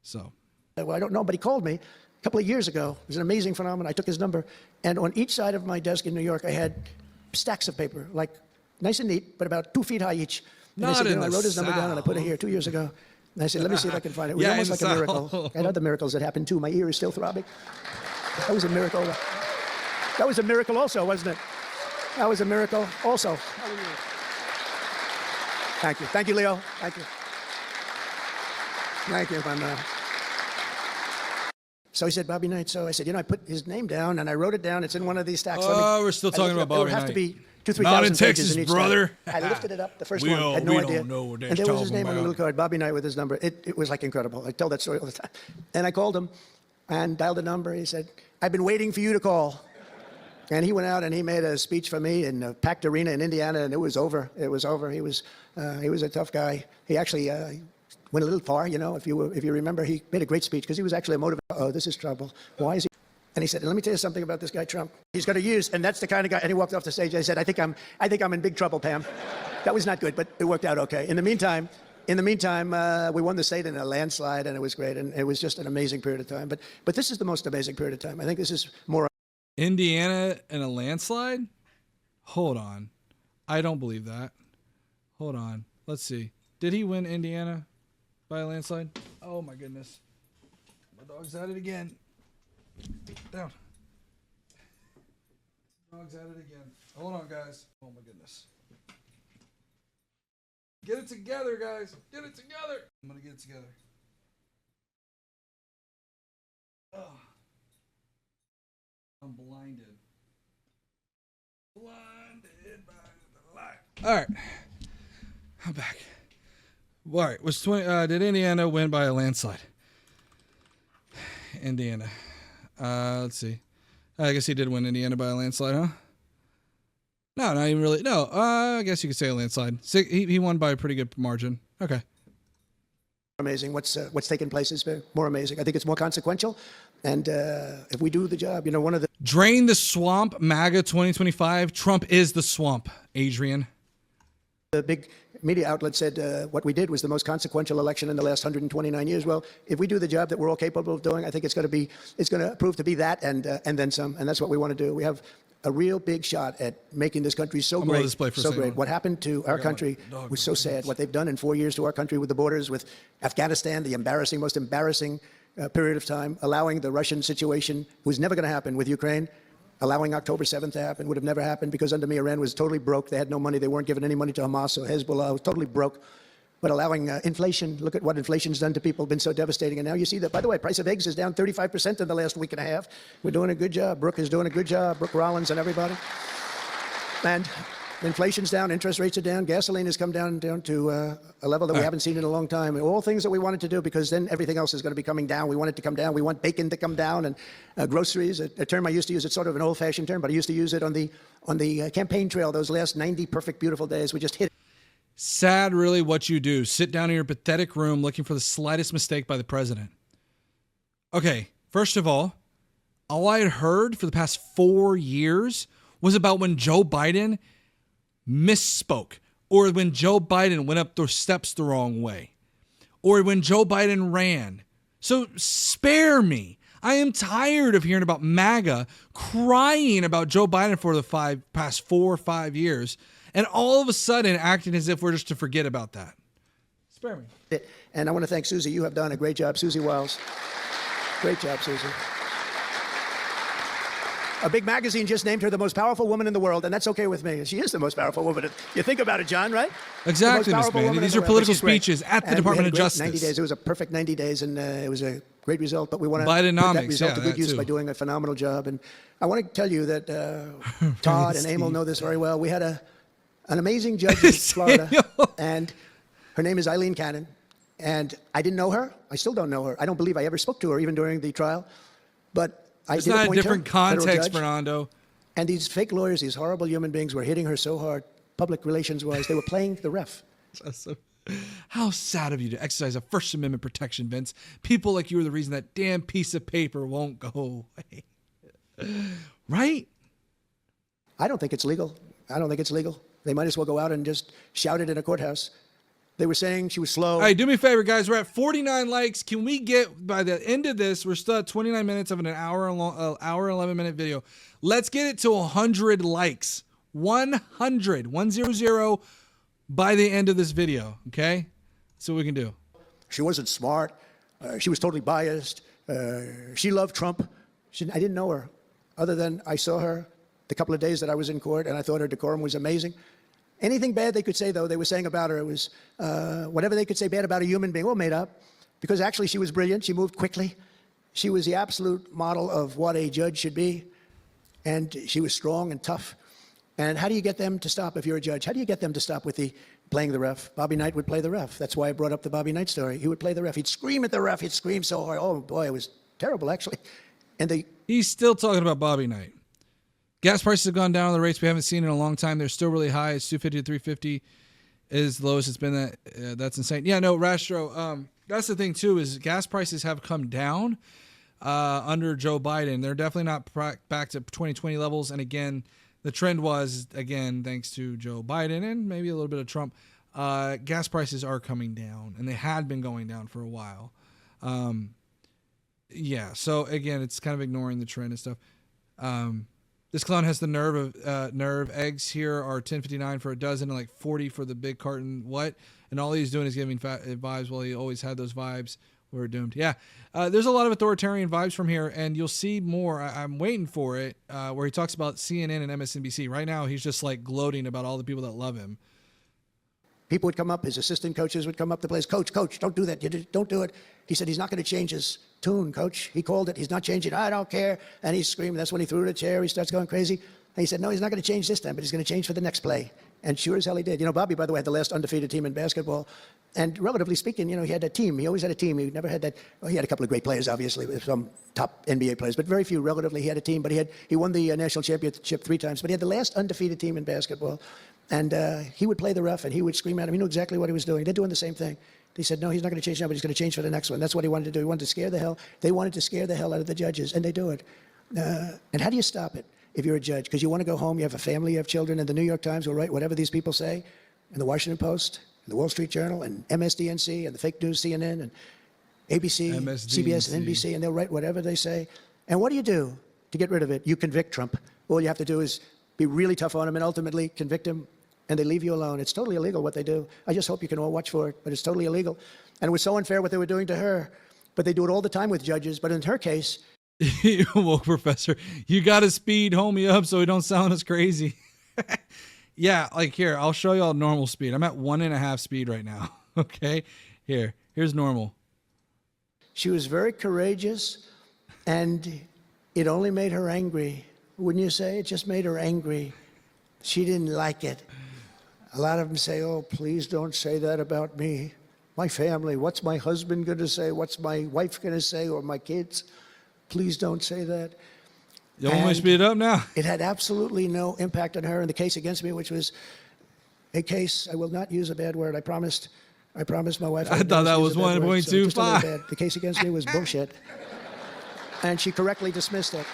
So... Well, I don't know, but he called me a couple of years ago. It was an amazing phenomenon. I took his number, and on each side of my desk in New York, I had stacks of paper, like nice and neat, but about 2 feet high each. And I said, I wrote his number down, and I put it here 2 years ago. And I said, let me see if I can find it. It was almost like a miracle. I had other miracles that happened, too. My ear is still throbbing. That was a miracle. That was a miracle also, wasn't it? That was a miracle also. Thank you. Thank you, Leo. Thank you. Thank you, my man. So he said, Bobby Knight. So I said, I put his name down, and I wrote it down. It's in one of these stacks. We're still talking about Bobby Knight. There would have to be 2,000-3,000 Not in pages Texas, in each brother. Stack. I lifted it up. The first one, had no idea. Don't know what and there was his name on a little card, Bobby Knight with his number. It was like incredible. I tell that story all the time. And I called him and dialed the number. He said, I've been waiting for you to call. And he went out and he made a speech for me in a packed arena in Indiana, and it was over. It was over. He was a tough guy. He actually went a little far, if you remember. He made a great speech because he was actually a motivator. Oh, this is trouble. Why is he? And he said, let me tell you something about this guy, Trump. He's going to use, and that's the kind of guy, and he walked off the stage. I said, I think I'm in big trouble, Pam. That was not good, but it worked out okay. In the meantime, we won the state in a landslide, and it was great, and it was just an amazing period of time. But this is the most amazing period of time. I think this is more. Indiana in a landslide? Hold on. I don't believe that. Hold on. Let's see. Did he win Indiana by a landslide? Oh, my goodness. My dog's at it again. Down. Dog's at it again. Hold on, guys. Oh, my goodness. Get it together, guys. Get it together. I'm going to get it together. Oh. I'm blinded. Blinded by the light. All right. I'm back. All right. Did Indiana win by a landslide? Indiana. Let's see. I guess he did win Indiana by a landslide, huh? No, not even really. No, I guess you could say a landslide. He won by a pretty good margin. Okay. amazing. What's taken place is more amazing. I think it's more consequential. And if we do the job, one of the... Drain the swamp, MAGA 2025. Trump is the swamp, Adrian. The big media outlet said what we did was the most consequential election in the last 129 years. Well, if we do the job that we're all capable of doing, I think it's going to prove to be that and then some. And that's what we want to do. We have a real big shot at making this country so great, so great. What happened to our country was so sad. What they've done in 4 years to our country with the borders, with Afghanistan, the most embarrassing period of time, allowing the Russian situation, was never going to happen with Ukraine. Allowing October 7th to happen would have never happened because under me, Iran was totally broke. They had no money. They weren't giving any money to Hamas or Hezbollah. It was totally broke. But allowing inflation, look at what inflation's done to people, been so devastating. And now you see that, by the way, price of eggs is down 35% in the last week and a half. We're doing a good job. Brooke is doing a good job. Brooke Rollins and everybody. And inflation's down, interest rates are down, gasoline has come down to a level that we haven't seen in a long time. All things that we wanted to do, because then everything else is going to be coming down. We want it to come down. We want bacon to come down, and groceries, a term I used to use. It's sort of an old-fashioned term, but I used to use it on the campaign trail. Those last 90 perfect, beautiful days, we just hit it. Sad, really, what you do. Sit down in your pathetic room looking for the slightest mistake by the president. Okay, first of all I had heard for the past 4 years was about when Joe Biden misspoke, or when Joe Biden went up the steps the wrong way, or when Joe Biden ran. So spare me. I am tired of hearing about MAGA crying about Joe Biden for the past 4 or 5 years, and all of a sudden acting as if we're just to forget about that. Spare me. And I want to thank Susie. You have done a great job, Susie Wiles. Great job, Susie. A big magazine just named her the most powerful woman in the world, and that's okay with me. She is the most powerful woman. You think about it, John, right? Exactly, Miss Mandy. These are political speeches at the Department of Justice. 90 days. It was a perfect 90 days, and it was a great result. But we want to put that result to good use by doing a phenomenal job. And I want to tell you that Todd and Emil know this very well. We had an amazing judge in Florida, and her name is Eileen Cannon. And I didn't know her. I still don't know her. I don't believe I ever spoke to her, even during the trial. But it's not a different context, Fernando. And these fake lawyers, these horrible human beings, were hitting her so hard, public relations-wise, they were playing the ref. How sad of you to exercise a First Amendment protection, Vince. People like you are the reason that damn piece of paper won't go away. Right? I don't think it's legal. I don't think it's legal. They might as well go out and just shout it in a courthouse. They were saying she was slow. All right, do me a favor, guys. We're at 49 likes. Can we get, by the end of this, we're still at 29 minutes of an hour 11-minute video. Let's get it to 100 likes. 100 by the end of this video, okay? That's what we can do. She wasn't smart. She was totally biased. She loved Trump. I didn't know her, other than I saw her the couple of days that I was in court, and I thought her decorum was amazing. Anything bad they could say, though, they were saying about her, it was whatever they could say bad about a human being, well, made up. Because actually she was brilliant. She moved quickly. She was the absolute model of what a judge should be. And she was strong and tough. And how do you get them to stop if you're a judge? How do you get them to stop with the playing the ref? Bobby Knight would play the ref. That's why I brought up the Bobby Knight story. He would play the ref. He'd scream at the ref. He'd scream so hard. Oh, boy, it was terrible, actually. And he's still talking about Bobby Knight. Gas prices have gone down at the rates we haven't seen in a long time. They're still really high. It's $2.50 to $3.50 is the lowest it's been. That's insane. Yeah, no, Rastro, that's the thing, too, is gas prices have come down under Joe Biden. They're definitely not back to 2020 levels. And, again, the trend was, again, thanks to Joe Biden and maybe a little bit of Trump, gas prices are coming down. And they had been going down for a while. Yeah, so, again, it's kind of ignoring the trend and stuff. This clown has the nerve. Eggs here are $10.59 for a dozen and like $40 for the big carton. What? And all he's doing is giving vibes. Well, he always had those vibes. We're doomed. Yeah. There's a lot of authoritarian vibes from here, and you'll see more. I'm waiting for it, where he talks about CNN and MSNBC. Right now, he's just like gloating about all the people that love him. People would come up, his assistant coaches would come up to place. Coach, don't do that. Don't do it. He said he's not going to change his tune, Coach. He called it. He's not changing. I don't care. And he's screaming. That's when he threw the chair. He starts going crazy. And he said, no, he's not going to change this time, but he's going to change for the next play. And sure as hell he did. You know, Bobby, by the way, had the last undefeated team in basketball. And relatively speaking, you know, he had a team. He always had a team. He never had that. Well, he had a couple of great players, obviously, with some top NBA players, but very few relatively. He had a team, but he won the national championship 3 times. But he had the last undefeated team in basketball. And he would play the ref, and he would scream at him. He knew exactly what he was doing. They're doing the same thing. They said, no, he's not going to change now, but he's going to change for the next one. That's what he wanted to do. He wanted to scare the hell. They wanted to scare the hell out of the judges, and they do it. And how do you stop it if you're a judge? Because you want to go home, you have a family, you have children, and the New York Times will write whatever these people say, and the Washington Post, and the Wall Street Journal, and MSDNC, and the fake news CNN, and ABC, CBS, and NBC, and they'll write whatever they say. And what do you do to get rid of it? You convict Trump. All you have to do is be really tough on him and ultimately convict him, and they leave you alone. It's totally illegal what they do. I just hope you can all watch for it, but it's totally illegal. And it was so unfair what they were doing to her. But they do it all the time with judges. But in her case... Well, Professor, you got to speed homie up so he don't sound as crazy. Yeah, like here, I'll show y'all normal speed. I'm at 1.5 speed right now. Okay, here's normal. She was very courageous, and it only made her angry. Wouldn't you say? It just made her angry. She didn't like it. A lot of them say, oh, please don't say that about me. My family, what's my husband going to say? What's my wife going to say, or my kids? Please don't say that. You want me to speed it up now? It had absolutely no impact on her in the case against me, which was a case, I will not use a bad word. I promised my wife. I thought that was 1.25. The case against me was bullshit. And she correctly dismissed it.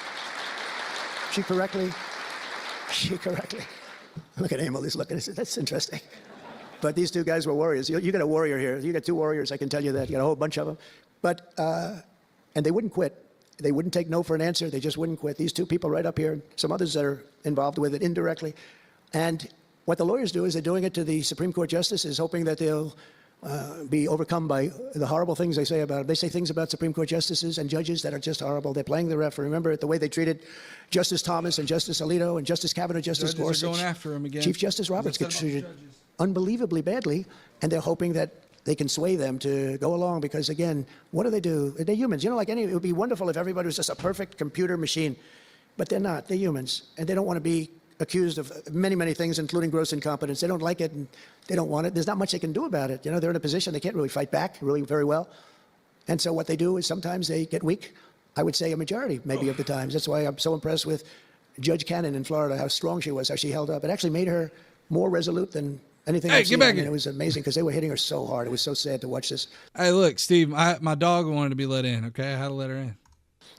She correctly. Look at Emil, he's looking. That's interesting. But these two guys were warriors. You got a warrior here. You got two warriors, I can tell you that. You got a whole bunch of them. But, and they wouldn't quit. They wouldn't take no for an answer. They just wouldn't quit. These two people right up here, some others that are involved with it indirectly. And what the lawyers do is they're doing it to the Supreme Court justices, hoping that they'll be overcome by the horrible things they say about them. They say things about Supreme Court justices and judges that are just horrible. They're playing the ref. Remember the way they treated Justice Thomas and Justice Alito and Justice Kavanaugh, Justice Gorsuch. Going after him again. Chief Justice Roberts gets treated unbelievably badly, and they're hoping that they can sway them to go along because, again, what do? They're humans. You know, it would be wonderful if everybody was just a perfect computer machine, but they're not. They're humans, and they don't want to be accused of many, many things, including gross incompetence. They don't like it, and they don't want it. There's not much they can do about it. You know, they're in a position they can't really fight back really very well. And so what they do is sometimes they get weak. I would say a majority, maybe, of the times. That's why I'm so impressed with Judge Cannon in Florida, how strong she was, how she held up. It actually made her more resolute than anything I've seen. Get back in. in. It was amazing because they were hitting her so hard. It was so sad to watch this. Hey, look, Steve, my dog wanted to be let in, okay? I had to let her in.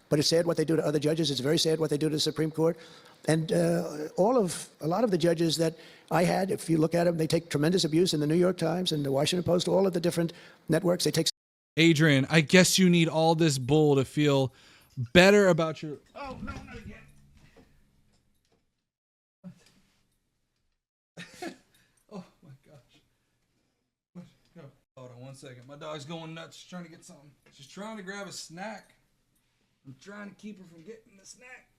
But it's sad what they do to other judges. It's very sad what they do to the Supreme Court. And a lot of the judges that I had, if you look at them, they take tremendous abuse in the New York Times and the Washington Post, all of the different networks. They take. Adrian, I guess you need all this bull to feel better about your. Oh, no, not again. Oh, my gosh. What? No. Hold on 1 second. My dog's going nuts. She's trying to get something. She's trying to grab a snack. I'm trying to keep her from getting the snack.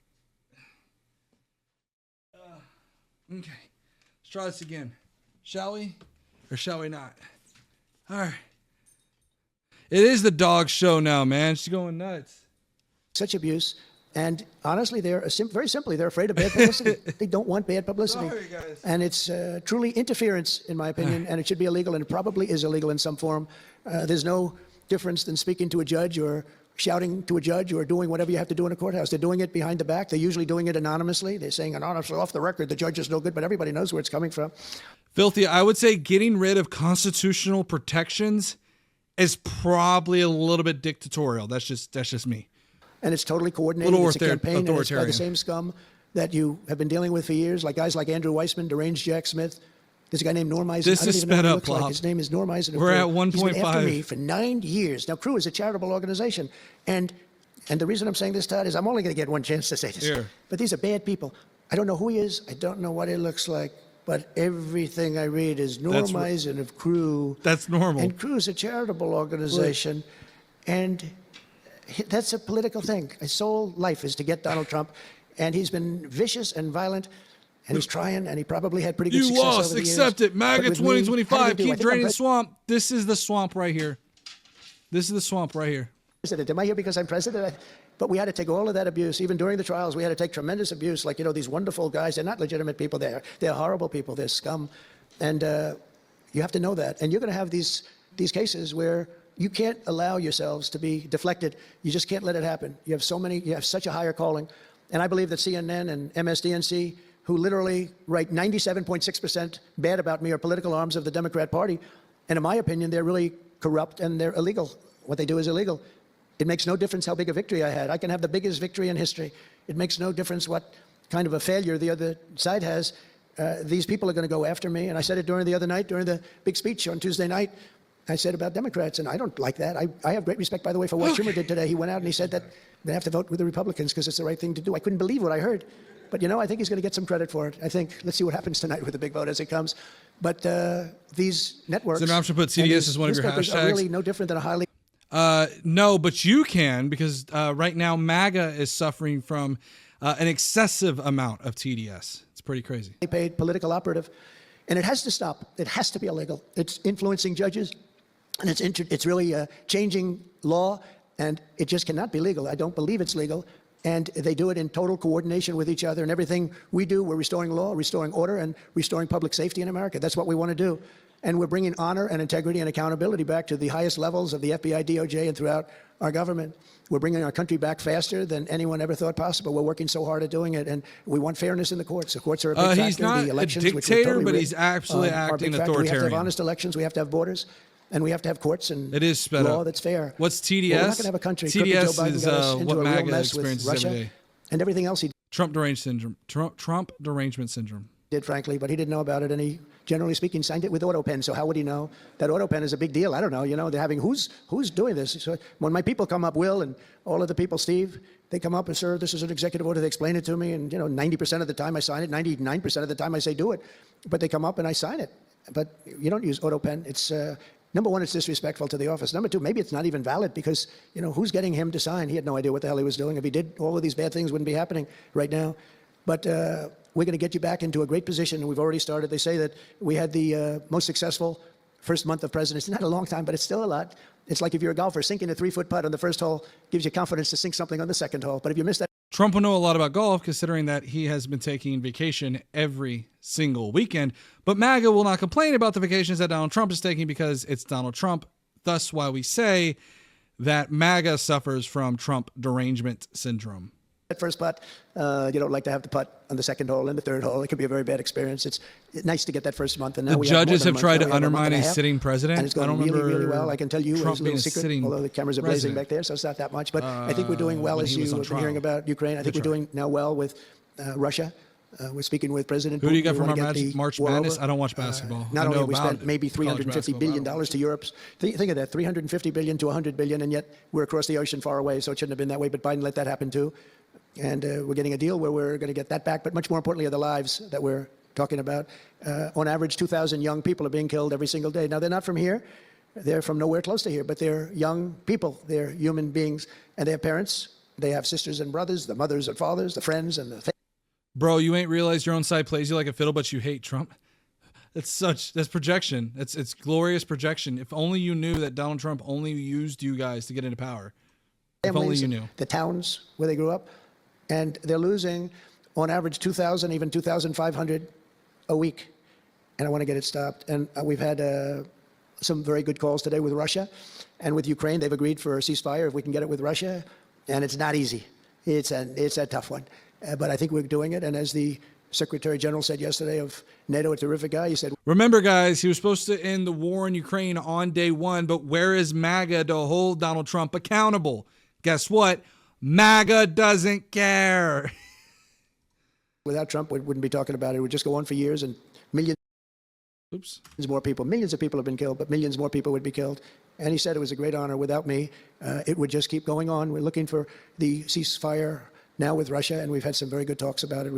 Okay, let's try this again. Shall we? Or shall we not? All right. It is the dog show now, man. She's going nuts. Such abuse. And honestly, they're very simply, they're afraid of bad publicity. They don't want bad publicity. Sorry, guys. And it's truly interference, in my opinion, and it should be illegal, and it probably is illegal in some form. There's no difference than speaking to a judge or shouting to a judge or doing whatever you have to do in a courthouse. They're doing it behind the back. They're usually doing it anonymously. They're saying anonymously off the record, the judge is no good, but everybody knows where it's coming from. Filthy, I would say getting rid of constitutional protections is probably a little bit dictatorial. That's just me. And it's totally coordinated. It's a campaign, and it's by authoritarian. the same scum that you have been dealing with for years, like guys like Andrew Weissman, deranged Jack Smith. There's a guy named Norm Eisen. This is sped up, like. His name is Norm Eisen. We're at 1.5. He's been after me for 9 years. Now, Crew is a charitable organization. And the reason I'm saying this, Todd, is I'm only going to get one chance to say this. Here. But these are bad people. I don't know who he is. I don't know what he looks like. But everything I read is Norm Eisen of Crew. That's normal. And Crew is a charitable organization. Right. And that's a political thing. His whole life is to get Donald Trump. And he's been vicious and violent. And he's trying, and he probably had pretty good success over the years. You lost. Accept it. MAGA 2025. Keep draining the swamp. This is the swamp right here. This is the swamp right here. President. Am I here because I'm president? But we had to take all of that abuse. Even during the trials, we had to take tremendous abuse. Like, these wonderful guys, they're not legitimate people. They're horrible people. They're scum. And you have to know that. And you're going to have these cases where you can't allow yourselves to be deflected. You just can't let it happen. You have such a higher calling. And I believe that CNN and MSDNC who literally write 97.6% bad about me are political arms of the Democrat Party. And in my opinion, they're really corrupt and they're illegal. What they do is illegal. It makes no difference how big a victory I had. I can have the biggest victory in history. It makes no difference what kind of a failure the other side has. These people are going to go after me. And I said it during the other night, during the big speech on Tuesday night. I said about Democrats, and I don't like that. I have great respect, by the way, for what Schumer did today. He went out and he said that they have to vote with the Republicans because it's the right thing to do. I couldn't believe what I heard. But, you know, I think he's going to get some credit for it. I think, let's see what happens tonight with the big vote as it comes. But these networks... Is there an option to put CDS as one of your hashtags? Are really no different than a highly... No, but you can, because right now MAGA is suffering from an excessive amount of TDS. It's pretty crazy. ...paid political operative. And it has to stop. It has to be illegal. It's influencing judges. And it's really changing law, and it just cannot be legal. I don't believe it's legal. And they do it in total coordination with each other. And everything we do, we're restoring law, restoring order, and restoring public safety in America. That's what we want to do. And we're bringing honor and integrity and accountability back to the highest levels of the FBI, DOJ, and throughout our government. We're bringing our country back faster than anyone ever thought possible. We're working so hard at doing it, and we want fairness in the courts. The courts are a big factor. He's not the elections, a dictator, but he's absolutely acting authoritarian. We have to have honest elections. We have to have borders. And we have to have courts and it is sped law up. That's fair. What's TDS? Well, we're not going to have a country. TDS is what MAGA experiences Russia every day. And everything else he Trump derangement syndrome. Did, frankly, but he didn't know about it. And he, generally speaking, signed it with AutoPen. So how would he know? That AutoPen is a big deal. I don't know. You know, they're having who's doing this? So when my people come up, Will and all of the people, Steve, they come up and, sir, this is an executive order. They explain it to me. And, you know, 90% of the time I sign it. 99% of the time I say do it. But they come up and I sign it. But you don't use AutoPen. It's... Number one, it's disrespectful to the office. Number two, maybe it's not even valid because, you know, who's getting him to sign? He had no idea what the hell he was doing. If he did, all of these bad things wouldn't be happening right now. But we're going to get you back into a great position, and we've already started. They say that we had the most successful first month of presidency. Not a long time, but it's still a lot. It's like if you're a golfer, sinking a 3-foot putt on the first hole gives you confidence to sink something on the second hole. But if you miss that... Trump will know a lot about golf, considering that he has been taking vacation every single weekend. But MAGA will not complain about the vacations that Donald Trump is taking because it's Donald Trump. Thus why we say that MAGA suffers from Trump derangement syndrome. That first putt, you don't like to have the putt on the second hole and the third hole. It could be a very bad experience. It's nice to get that first month. And now the judges have tried to undermine a sitting president. And it's going really well. I can tell you, Trump it's a little secret, although the cameras are blazing back there, so it's not that much. But I think we're doing well, as you have been hearing about Ukraine. I think we're doing now well with Russia. We're speaking with President Putin. Who do you got from our March Madness? I don't watch basketball. Not only have we spent maybe $350 billion to Europe. Think of that, $350 billion to $100 billion, and yet we're across the ocean far away, so it shouldn't have been that way. But Biden let that happen too. And we're getting a deal where we're going to get that back. But much more importantly are the lives that we're talking about. On average, 2,000 young people are being killed every single day. Now, they're not from here. They're from nowhere close to here, but they're young people. They're human beings, and they have parents. They have sisters and brothers, the mothers and fathers, the friends and the... Bro, you ain't realized your own side plays you like a fiddle, but you hate Trump. That's projection. It's glorious projection. If only you knew that Donald Trump only used you guys to get into power. If only you knew. The towns where they grew up. And they're losing, on average, 2,000, even 2,500 a week. And I want to get it stopped. And we've had some very good calls today with Russia. And with Ukraine, they've agreed for a ceasefire if we can get it with Russia. And it's not easy. It's a tough one. But I think we're doing it. And as the Secretary General said yesterday of NATO, a terrific guy, he said... Remember, guys, he was supposed to end the war in Ukraine on day one. But where is MAGA to hold Donald Trump accountable? Guess what? MAGA doesn't care. Without Trump, we wouldn't be talking about it. It would just go on for years, and millions more people, millions of people have been killed, but millions more people would be killed. And he said it was a great honor. Without me, it would just keep going on. We're looking for the ceasefire now with Russia, and we've had some very good talks about it.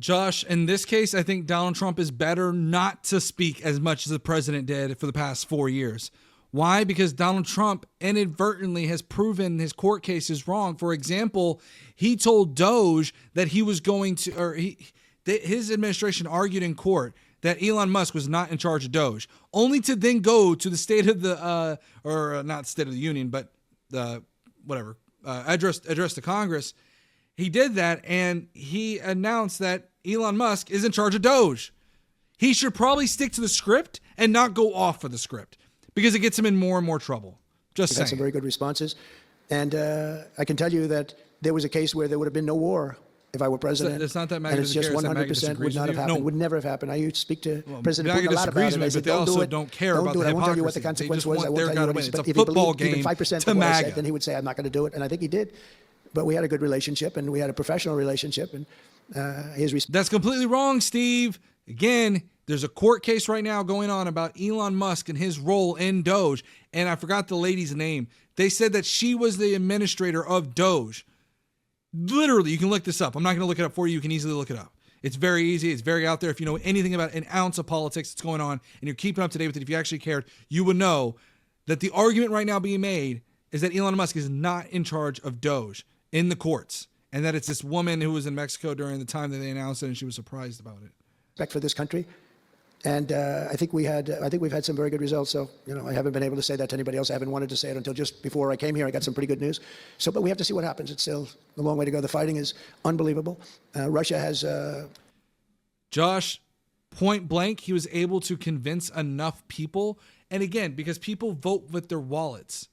Josh, in this case, I think Donald Trump is better not to speak as much as the president did for the past 4 years. Why? Because Donald Trump inadvertently has proven his court cases wrong. For example, he told DOJ that he was going to, or his administration argued in court that Elon Musk was not in charge of DOJ, only to then go to the State of the, not State of the Union, but address to Congress. He did that, and he announced that Elon Musk is in charge of DOJ. He should probably stick to the script and not go off of the script, because it gets him in more and more trouble. Just saying. We've had some very good responses. And I can tell you that there was a case where there would have been no war if I were president. It's not that MAGA and it's doesn't just care, it's that MAGA 100% would disagrees not with have you. happened. No. Would never have happened. I used to speak to President MAGA Putin a lot about disagrees it. with I me, said, but they don't do also it. don't care Don't about do it. the I won't tell you what hypocrisy. the They consequence just was. want I won't their tell guy you to what win. it is. It's a But if he football believed even game 5% to of what I MAGA. said, then he would say, I'm not going to do it. And I think he did. But we had a good relationship, and we had a professional relationship, and his respect. That's completely wrong, Steve. Again, there's a court case right now going on about Elon Musk and his role in Doge. And I forgot the lady's name. They said that she was the administrator of Doge. Literally, you can look this up. I'm not going to look it up for you. You can easily look it up. It's very easy. It's very out there. If you know anything about an ounce of politics that's going on and you're keeping up to date with it, if you actually cared, you would know that the argument right now being made is that Elon Musk is not in charge of Doge in the courts, and that it's this woman who was in Mexico during the time that they announced it, and she was surprised about it. Respect for this country. And I think we've had some very good results. So, I haven't been able to say that to anybody else. I haven't wanted to say it until just before I came here. I got some pretty good news. So, but we have to see what happens. It's still a long way to go. The fighting is unbelievable. Russia has... Josh, point blank, he was able to convince enough people. And again, because people vote with their wallets,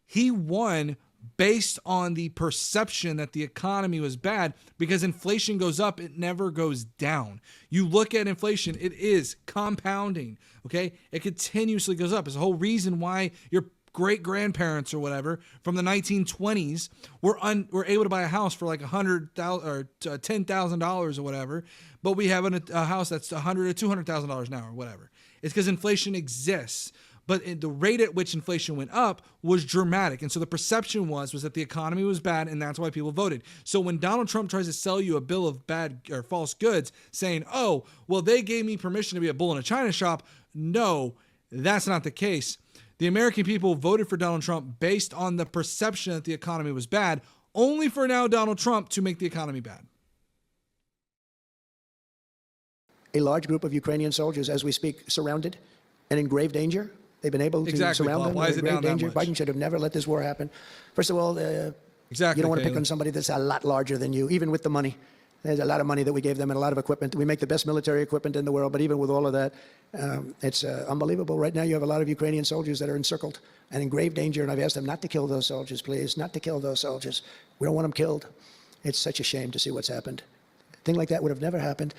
he won based on the perception that the economy was bad, because inflation goes up, it never goes down. You look at inflation, it is compounding, okay? It continuously goes up. It's the whole reason why your great-grandparents or whatever from the 1920s were able to buy a house for like $100,000 or $10,000 or whatever, but we have a house that's $100,000 or $200,000 now or whatever. It's because inflation exists. But the rate at which inflation went up was dramatic. And so the perception was that the economy was bad, and that's why people voted. So when Donald Trump tries to sell you a bill of bad or false goods saying, oh, well, they gave me permission to be a bull in a china shop. No, that's not the case. The American people voted for Donald Trump based on the perception that the economy was bad, only for now Donald Trump to make the economy bad. A large group of Ukrainian soldiers, as we speak, surrounded and in grave danger. They've been able to surround them. Why is it down that much? Biden should have never let this war happen. First of all, you don't want to pick on somebody that's a lot larger than you, even with the money. There's a lot of money that we gave them and a lot of equipment. We make the best military equipment in the world, but even with all of that, it's unbelievable. Right now, you have a lot of Ukrainian soldiers that are encircled and in grave danger, and I've asked them not to kill those soldiers, please, not to kill those soldiers. We don't want them killed. It's such a shame to see what's happened. A thing like that would have never happened.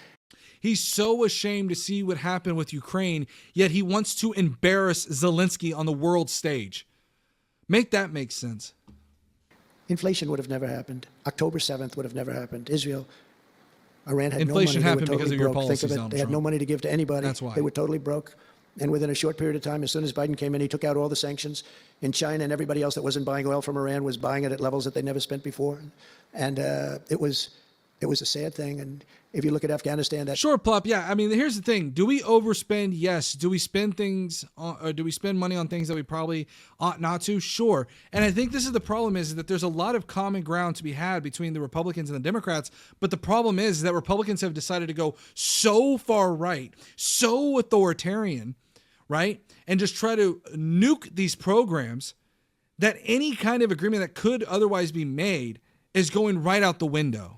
He's so ashamed to see what happened with Ukraine, yet he wants to embarrass Zelensky on the world stage. Make that make sense. Inflation would have never happened. October 7th would have never happened. Israel, Iran had Inflation no money. happened because of your policies, Think of it. Donald They had Trump. no money to give to anybody. That's why. They were totally broke. And within a short period of time, as soon as Biden came in, he took out all the sanctions. In China and everybody else that wasn't buying oil from Iran was buying it at levels that they never spent before. And it was a sad thing. And if you look at Afghanistan, that Sure, Plop. Yeah, I mean, here's the thing. Do we overspend? Yes. Do we spend things or do we spend money on things that we probably ought not to? Sure. And I think this is the problem is that there's a lot of common ground to be had between the Republicans and the Democrats. But the problem is that Republicans have decided to go so far right, so authoritarian, right? And just try to nuke these programs that any kind of agreement that could otherwise be made is going right out the window.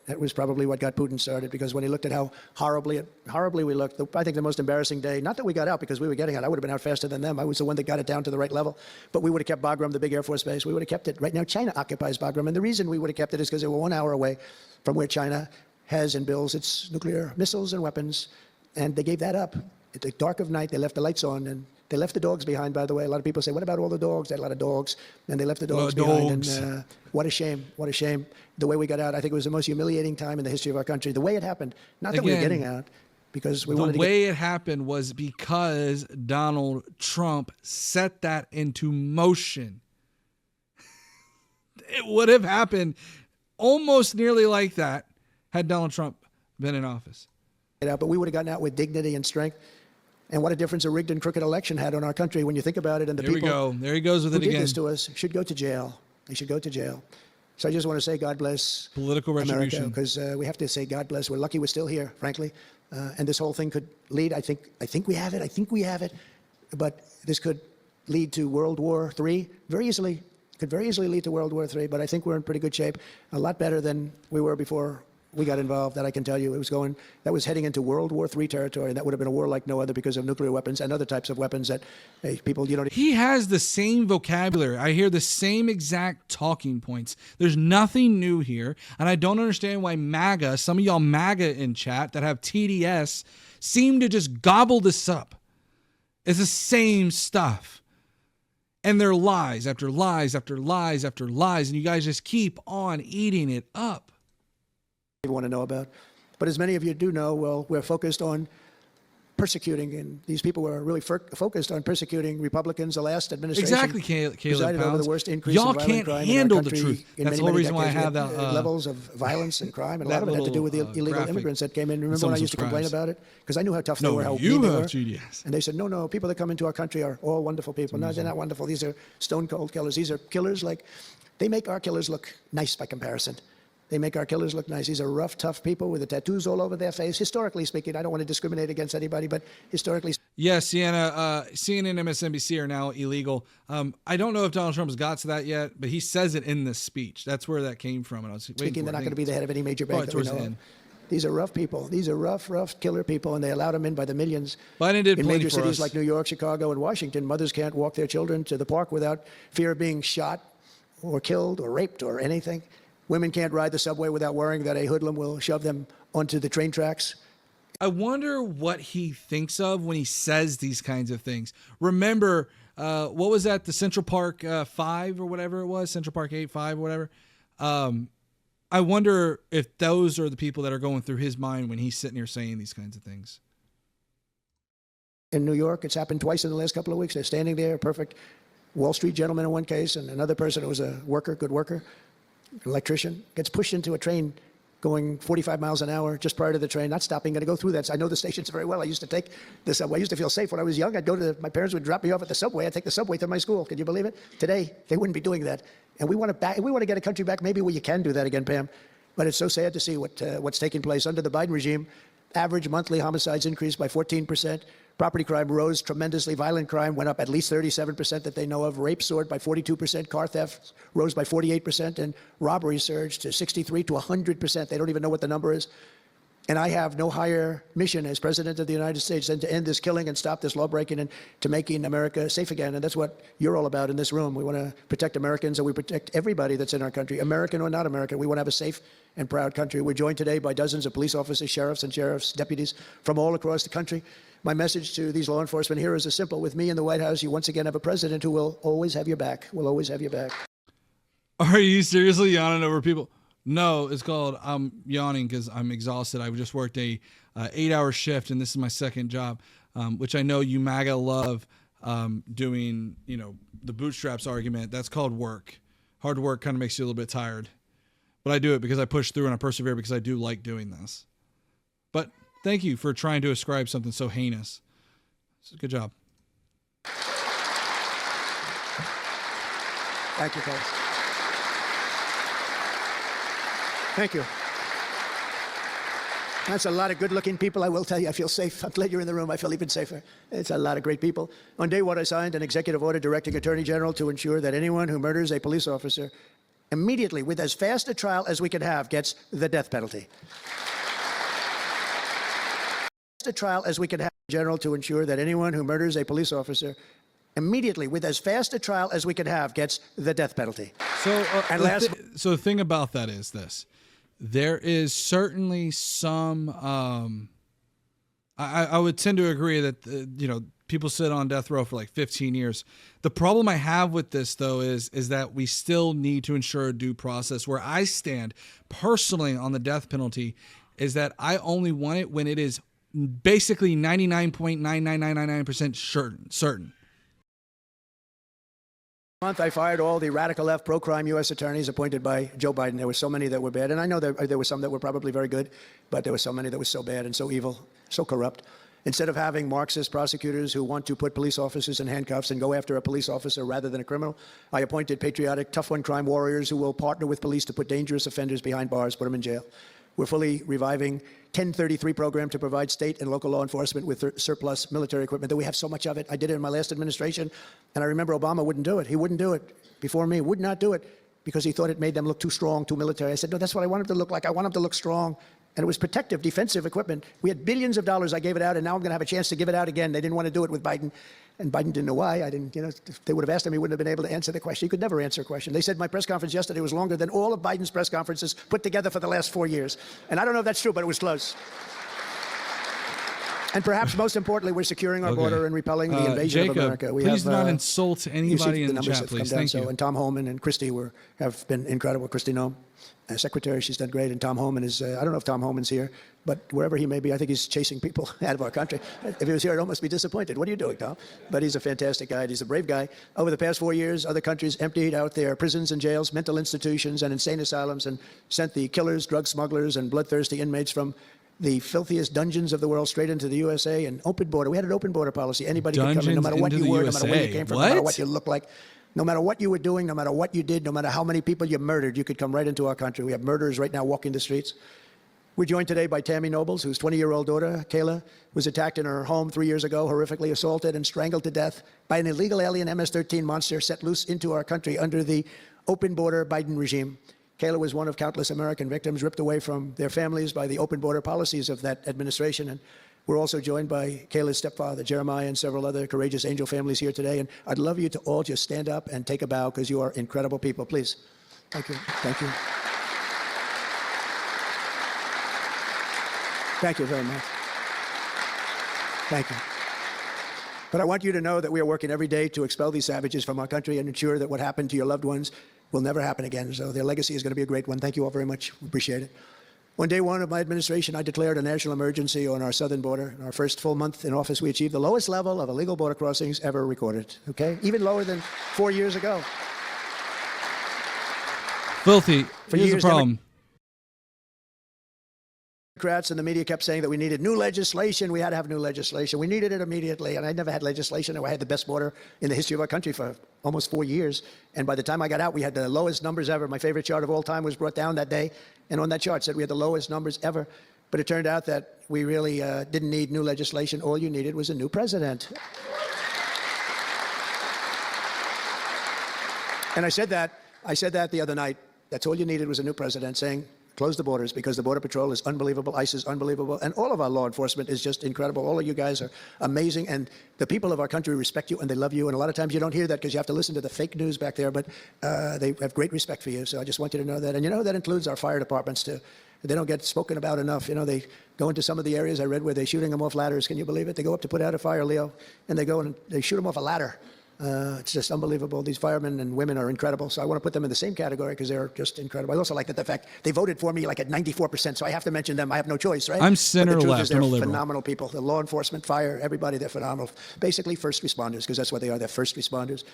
That was probably what got Putin started, because when he looked at how horribly we looked, I think the most embarrassing day, not that we got out because we were getting out. I would have been out faster than them. I was the one that got it down to the right level. But we would have kept Bagram, the big Air Force base. We would have kept it. Right now, China occupies Bagram. And the reason we would have kept it is because they were 1 hour away from where China has and builds its nuclear missiles and weapons. And they gave that up. At the dark of night, they left the lights on. And they left the dogs behind, by the way. A lot of people say, what about all the dogs? They had a lot of dogs. And they left the dogs behind. And what a shame. What a shame. The way we got out, I think it was the most humiliating time in the history of our country. The way it happened, not that we were getting out, because we wanted to The way it happened was because Donald Trump set that into motion. It would have happened almost nearly like that had Donald Trump been in office. get out. But we would have gotten out with dignity and strength. And what a difference a rigged and crooked election had on our country when you think about it. And the There people we go. There he goes with who it did again. this to us should go to jail. They should go to jail. So I just want to say God bless Political retribution. because we have to say God bless. We're lucky we're still here, frankly. And this whole thing could lead, I think we have it. But this could lead to World War III very easily. Could very easily lead to World War III, but I think we're in pretty good shape, a lot better than we were before we got involved, that I can tell you. That was heading into World War III territory, and that would have been a war like no other because of nuclear weapons and other types of weapons that people, He has the same vocabulary. I hear the same exact talking points. There's nothing new here, and I don't understand why MAGA, some of y'all MAGA in chat that have TDS, seem to just gobble this up. It's the same stuff. And they're lies after lies after lies after lies, and you guys just keep on eating it up. Want to know about. But as many of you do know, well, we're focused on persecuting, and these people were really focused on persecuting Republicans. The last administration exactly, Caleb presided over the worst increase y'all in violent can't crime handle in our the country truth. in That's many, the whole many reason why I decades. have that levels of violence and crime, and a that lot of it had to do with the little, illegal graphic immigrants that came in. Remember some when I used to complain subscribes. about it? Because I knew how tough they No, were, how you mean they have were. GDS. And they said, no, people that come into our country are all wonderful people. No, they're not wonderful. These are stone cold killers. These are killers they make our killers look nice by comparison. They make our killers look nice. These are rough, tough people with the tattoos all over their face. Historically speaking, I don't want to discriminate against anybody, but historically. Yes, Sienna, CNN and MSNBC are now illegal. I don't know if Donald Trump has got to that yet, but he says it in this speech. That's where that came from. And I was speaking, they're not going to be the head of any major bank that we know of. These are rough people. These are rough killer people, and they allowed them in by the millions. Biden did in plenty major for cities us. like New York, Chicago, and Washington. Mothers can't walk their children to the park without fear of being shot or killed or raped or anything. Women can't ride the subway without worrying that a hoodlum will shove them onto the train tracks. I wonder what he thinks of when he says these kinds of things. Remember, what was that? The Central Park 5 or whatever it was, Central Park 8, 5 or whatever. I wonder if those are the people that are going through his mind when he's sitting here saying these kinds of things. In New York, it's happened twice in the last couple of weeks. They're standing there, a perfect Wall Street gentleman in one case, and another person who was a worker, good worker, an electrician, gets pushed into a train going 45 miles an hour just prior to the train, not stopping, going to go through that. So I know the stations very well. I used to take the subway. I used to feel safe when I was young. I'd go to my parents would drop me off at the subway. I'd take the subway to my school. Can you believe it? Today, they wouldn't be doing that. And we want to get a country back maybe where you can do that again, Pam. But it's so sad to see what's taking place under the Biden regime. Average monthly homicides increased by 14%. Property crime rose tremendously. Violent crime went up at least 37% that they know of. Rape soared by 42%. Car theft rose by 48%. And robbery surged to 63 to 100%. They don't even know what the number is. And I have no higher mission as President of the United States than to end this killing and stop this law-breaking and to making America safe again. And that's what you're all about in this room. We want to protect Americans, and we protect everybody that's in our country, American or not American. We want to have a safe and proud country. We're joined today by dozens of police officers, sheriffs and sheriff's deputies from all across the country. My message to these law enforcement heroes is simple. With me in the White House, you once again have a president who will always have your back, will always have your back. Are you seriously yawning over people? No, it's called I'm yawning because I'm exhausted. I just worked a 8-hour shift, and this is my second job, which I know you MAGA love doing, the bootstraps argument. That's called work. Hard work kind of makes you a little bit tired. But I do it because I push through and I persevere because I do like doing this. But thank you for trying to ascribe something so heinous. Good job. Thank you, folks. Thank you. That's a lot of good-looking people. I will tell you, I feel safe. I'm glad you're in the room. I feel even safer. It's a lot of great people. On day one, I signed an executive order directing Attorney General to ensure that anyone who murders a police officer immediately, with as fast a trial as we can have, gets the death penalty. A trial as we can have, General, to ensure that anyone who murders a police officer immediately, with as fast a trial as we can have, gets the death penalty. So, so the thing about that is this. There is certainly some, I would tend to agree that, people sit on death row for like 15 years. The problem I have with this, though, is that we still need to ensure a due process. Where I stand personally on the death penalty is that I only want it when it is basically 99.99999% certain. Month, I fired all the radical left pro-crime U.S. attorneys appointed by Joe Biden. There were so many that were bad, and I know there were some that were probably very good, but there were so many that were so bad and so evil, so corrupt. Instead of having Marxist prosecutors who want to put police officers in handcuffs and go after a police officer rather than a criminal, I appointed patriotic, tough-on-crime warriors who will partner with police to put dangerous offenders behind bars, put them in jail. We're fully reviving 1033 program to provide state and local law enforcement with surplus military equipment, that we have so much of it. I did it in my last administration, and I remember Obama wouldn't do it. He wouldn't do it before me, would not do it. because he thought it made them look too strong, too military. I said, no, that's what I want them to look like. I want them to look strong. And it was protective, defensive equipment. We had billions of dollars. I gave it out, and now I'm going to have a chance to give it out again. They didn't want to do it with Biden, and Biden didn't know why. I didn't, if they would have asked him, he wouldn't have been able to answer the question. He could never answer a question. They said my press conference yesterday was longer than all of Biden's press conferences put together for the last 4 years. And I don't know if that's true, but it was close. And perhaps most importantly, we're securing our border and repelling the invasion Jacob, of America. We please have, not insult anybody in the chat, please. Thank you. And Tom Homan and Christy have been incredible. Christy Noem, secretary, she's done great. And Tom Homan is, I don't know if Tom Homan's here, but wherever he may be, I think he's chasing people out of our country. If he was here, I'd almost be disappointed. What are you doing, Tom? But he's a fantastic guy. He's a brave guy. Over the past 4 years, other countries emptied out their prisons and jails, mental institutions, and insane asylums, and sent the killers, drug smugglers, and bloodthirsty inmates from the filthiest dungeons of the world straight into the USA. And open border. We had an open border policy. Anybody could come in, no matter what you were, no matter where you came from, no matter what you looked like, no matter what you were doing, no matter what you did, no matter how many people you murdered, you could come right into our country. We have murderers right now walking the streets. We're joined today by Tammy Nobles, whose 20-year-old daughter, Kayla, was attacked in her home 3 years ago, horrifically assaulted and strangled to death by an illegal alien MS-13 monster set loose into our country under the open border Biden regime. Kayla was one of countless American victims ripped away from their families by the open border policies of that administration. And we're also joined by Kayla's stepfather, Jeremiah, and several other courageous angel families here today. And I'd love you to all just stand up and take a bow, because you are incredible people. Please. Thank you. Thank you. Thank you very much. Thank you. But I want you to know that we are working every day to expel these savages from our country and ensure that what happened to your loved ones will never happen again. So their legacy is going to be a great one. Thank you all very much. We appreciate it. On day one of my administration, I declared a national emergency on our southern border. In our first full month in office, we achieved the lowest level of illegal border crossings ever recorded, okay? Even lower than 4 years ago. Filthy. Here's the problem. Democrats and the media kept saying that we needed new legislation. We had to have new legislation. We needed it immediately. And I never had legislation. I had the best border in the history of our country for almost 4 years. And by the time I got out, we had the lowest numbers ever. My favorite chart of all time was brought down that day. And on that chart said we had the lowest numbers ever. But it turned out that we really didn't need new legislation. All you needed was a new president. And I said that the other night. That's all you needed was a new president saying, close the borders, because the Border Patrol is unbelievable, ICE is unbelievable, and all of our law enforcement is just incredible. All of you guys are amazing, and the people of our country respect you and they love you, and a lot of times you don't hear that because you have to listen to the fake news back there, but they have great respect for you, so I just want you to know that. And that includes our fire departments too. They don't get spoken about enough. They go into some of the areas I read where they're shooting them off ladders. Can you believe it? They go up to put out a fire, Leo, and they go and they shoot them off a ladder. It's just unbelievable. These firemen and women are incredible. So I want to put them in the same category because they're just incredible. I also like that the fact they voted for me like at 94%. So I have to mention them. I have no choice, right? I'm center left. They're I'm a liberal. Phenomenal people. The law enforcement, fire, everybody, they're phenomenal. Basically first responders, because that's what they are. They're first responders.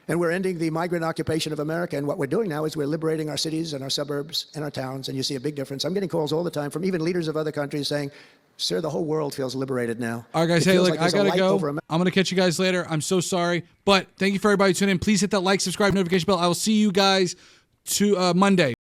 And we're ending the migrant occupation of America. And what we're doing now is we're liberating our cities and our suburbs and our towns. And you see a big difference. I'm getting calls all the time from even leaders of other countries saying, sir, the whole world feels liberated now. All right, guys. Hey, look, I got to go. I'm going to catch you guys later. I'm so sorry. But thank you for everybody tuning in. Please hit that like, subscribe, notification bell. I will see you guys Monday.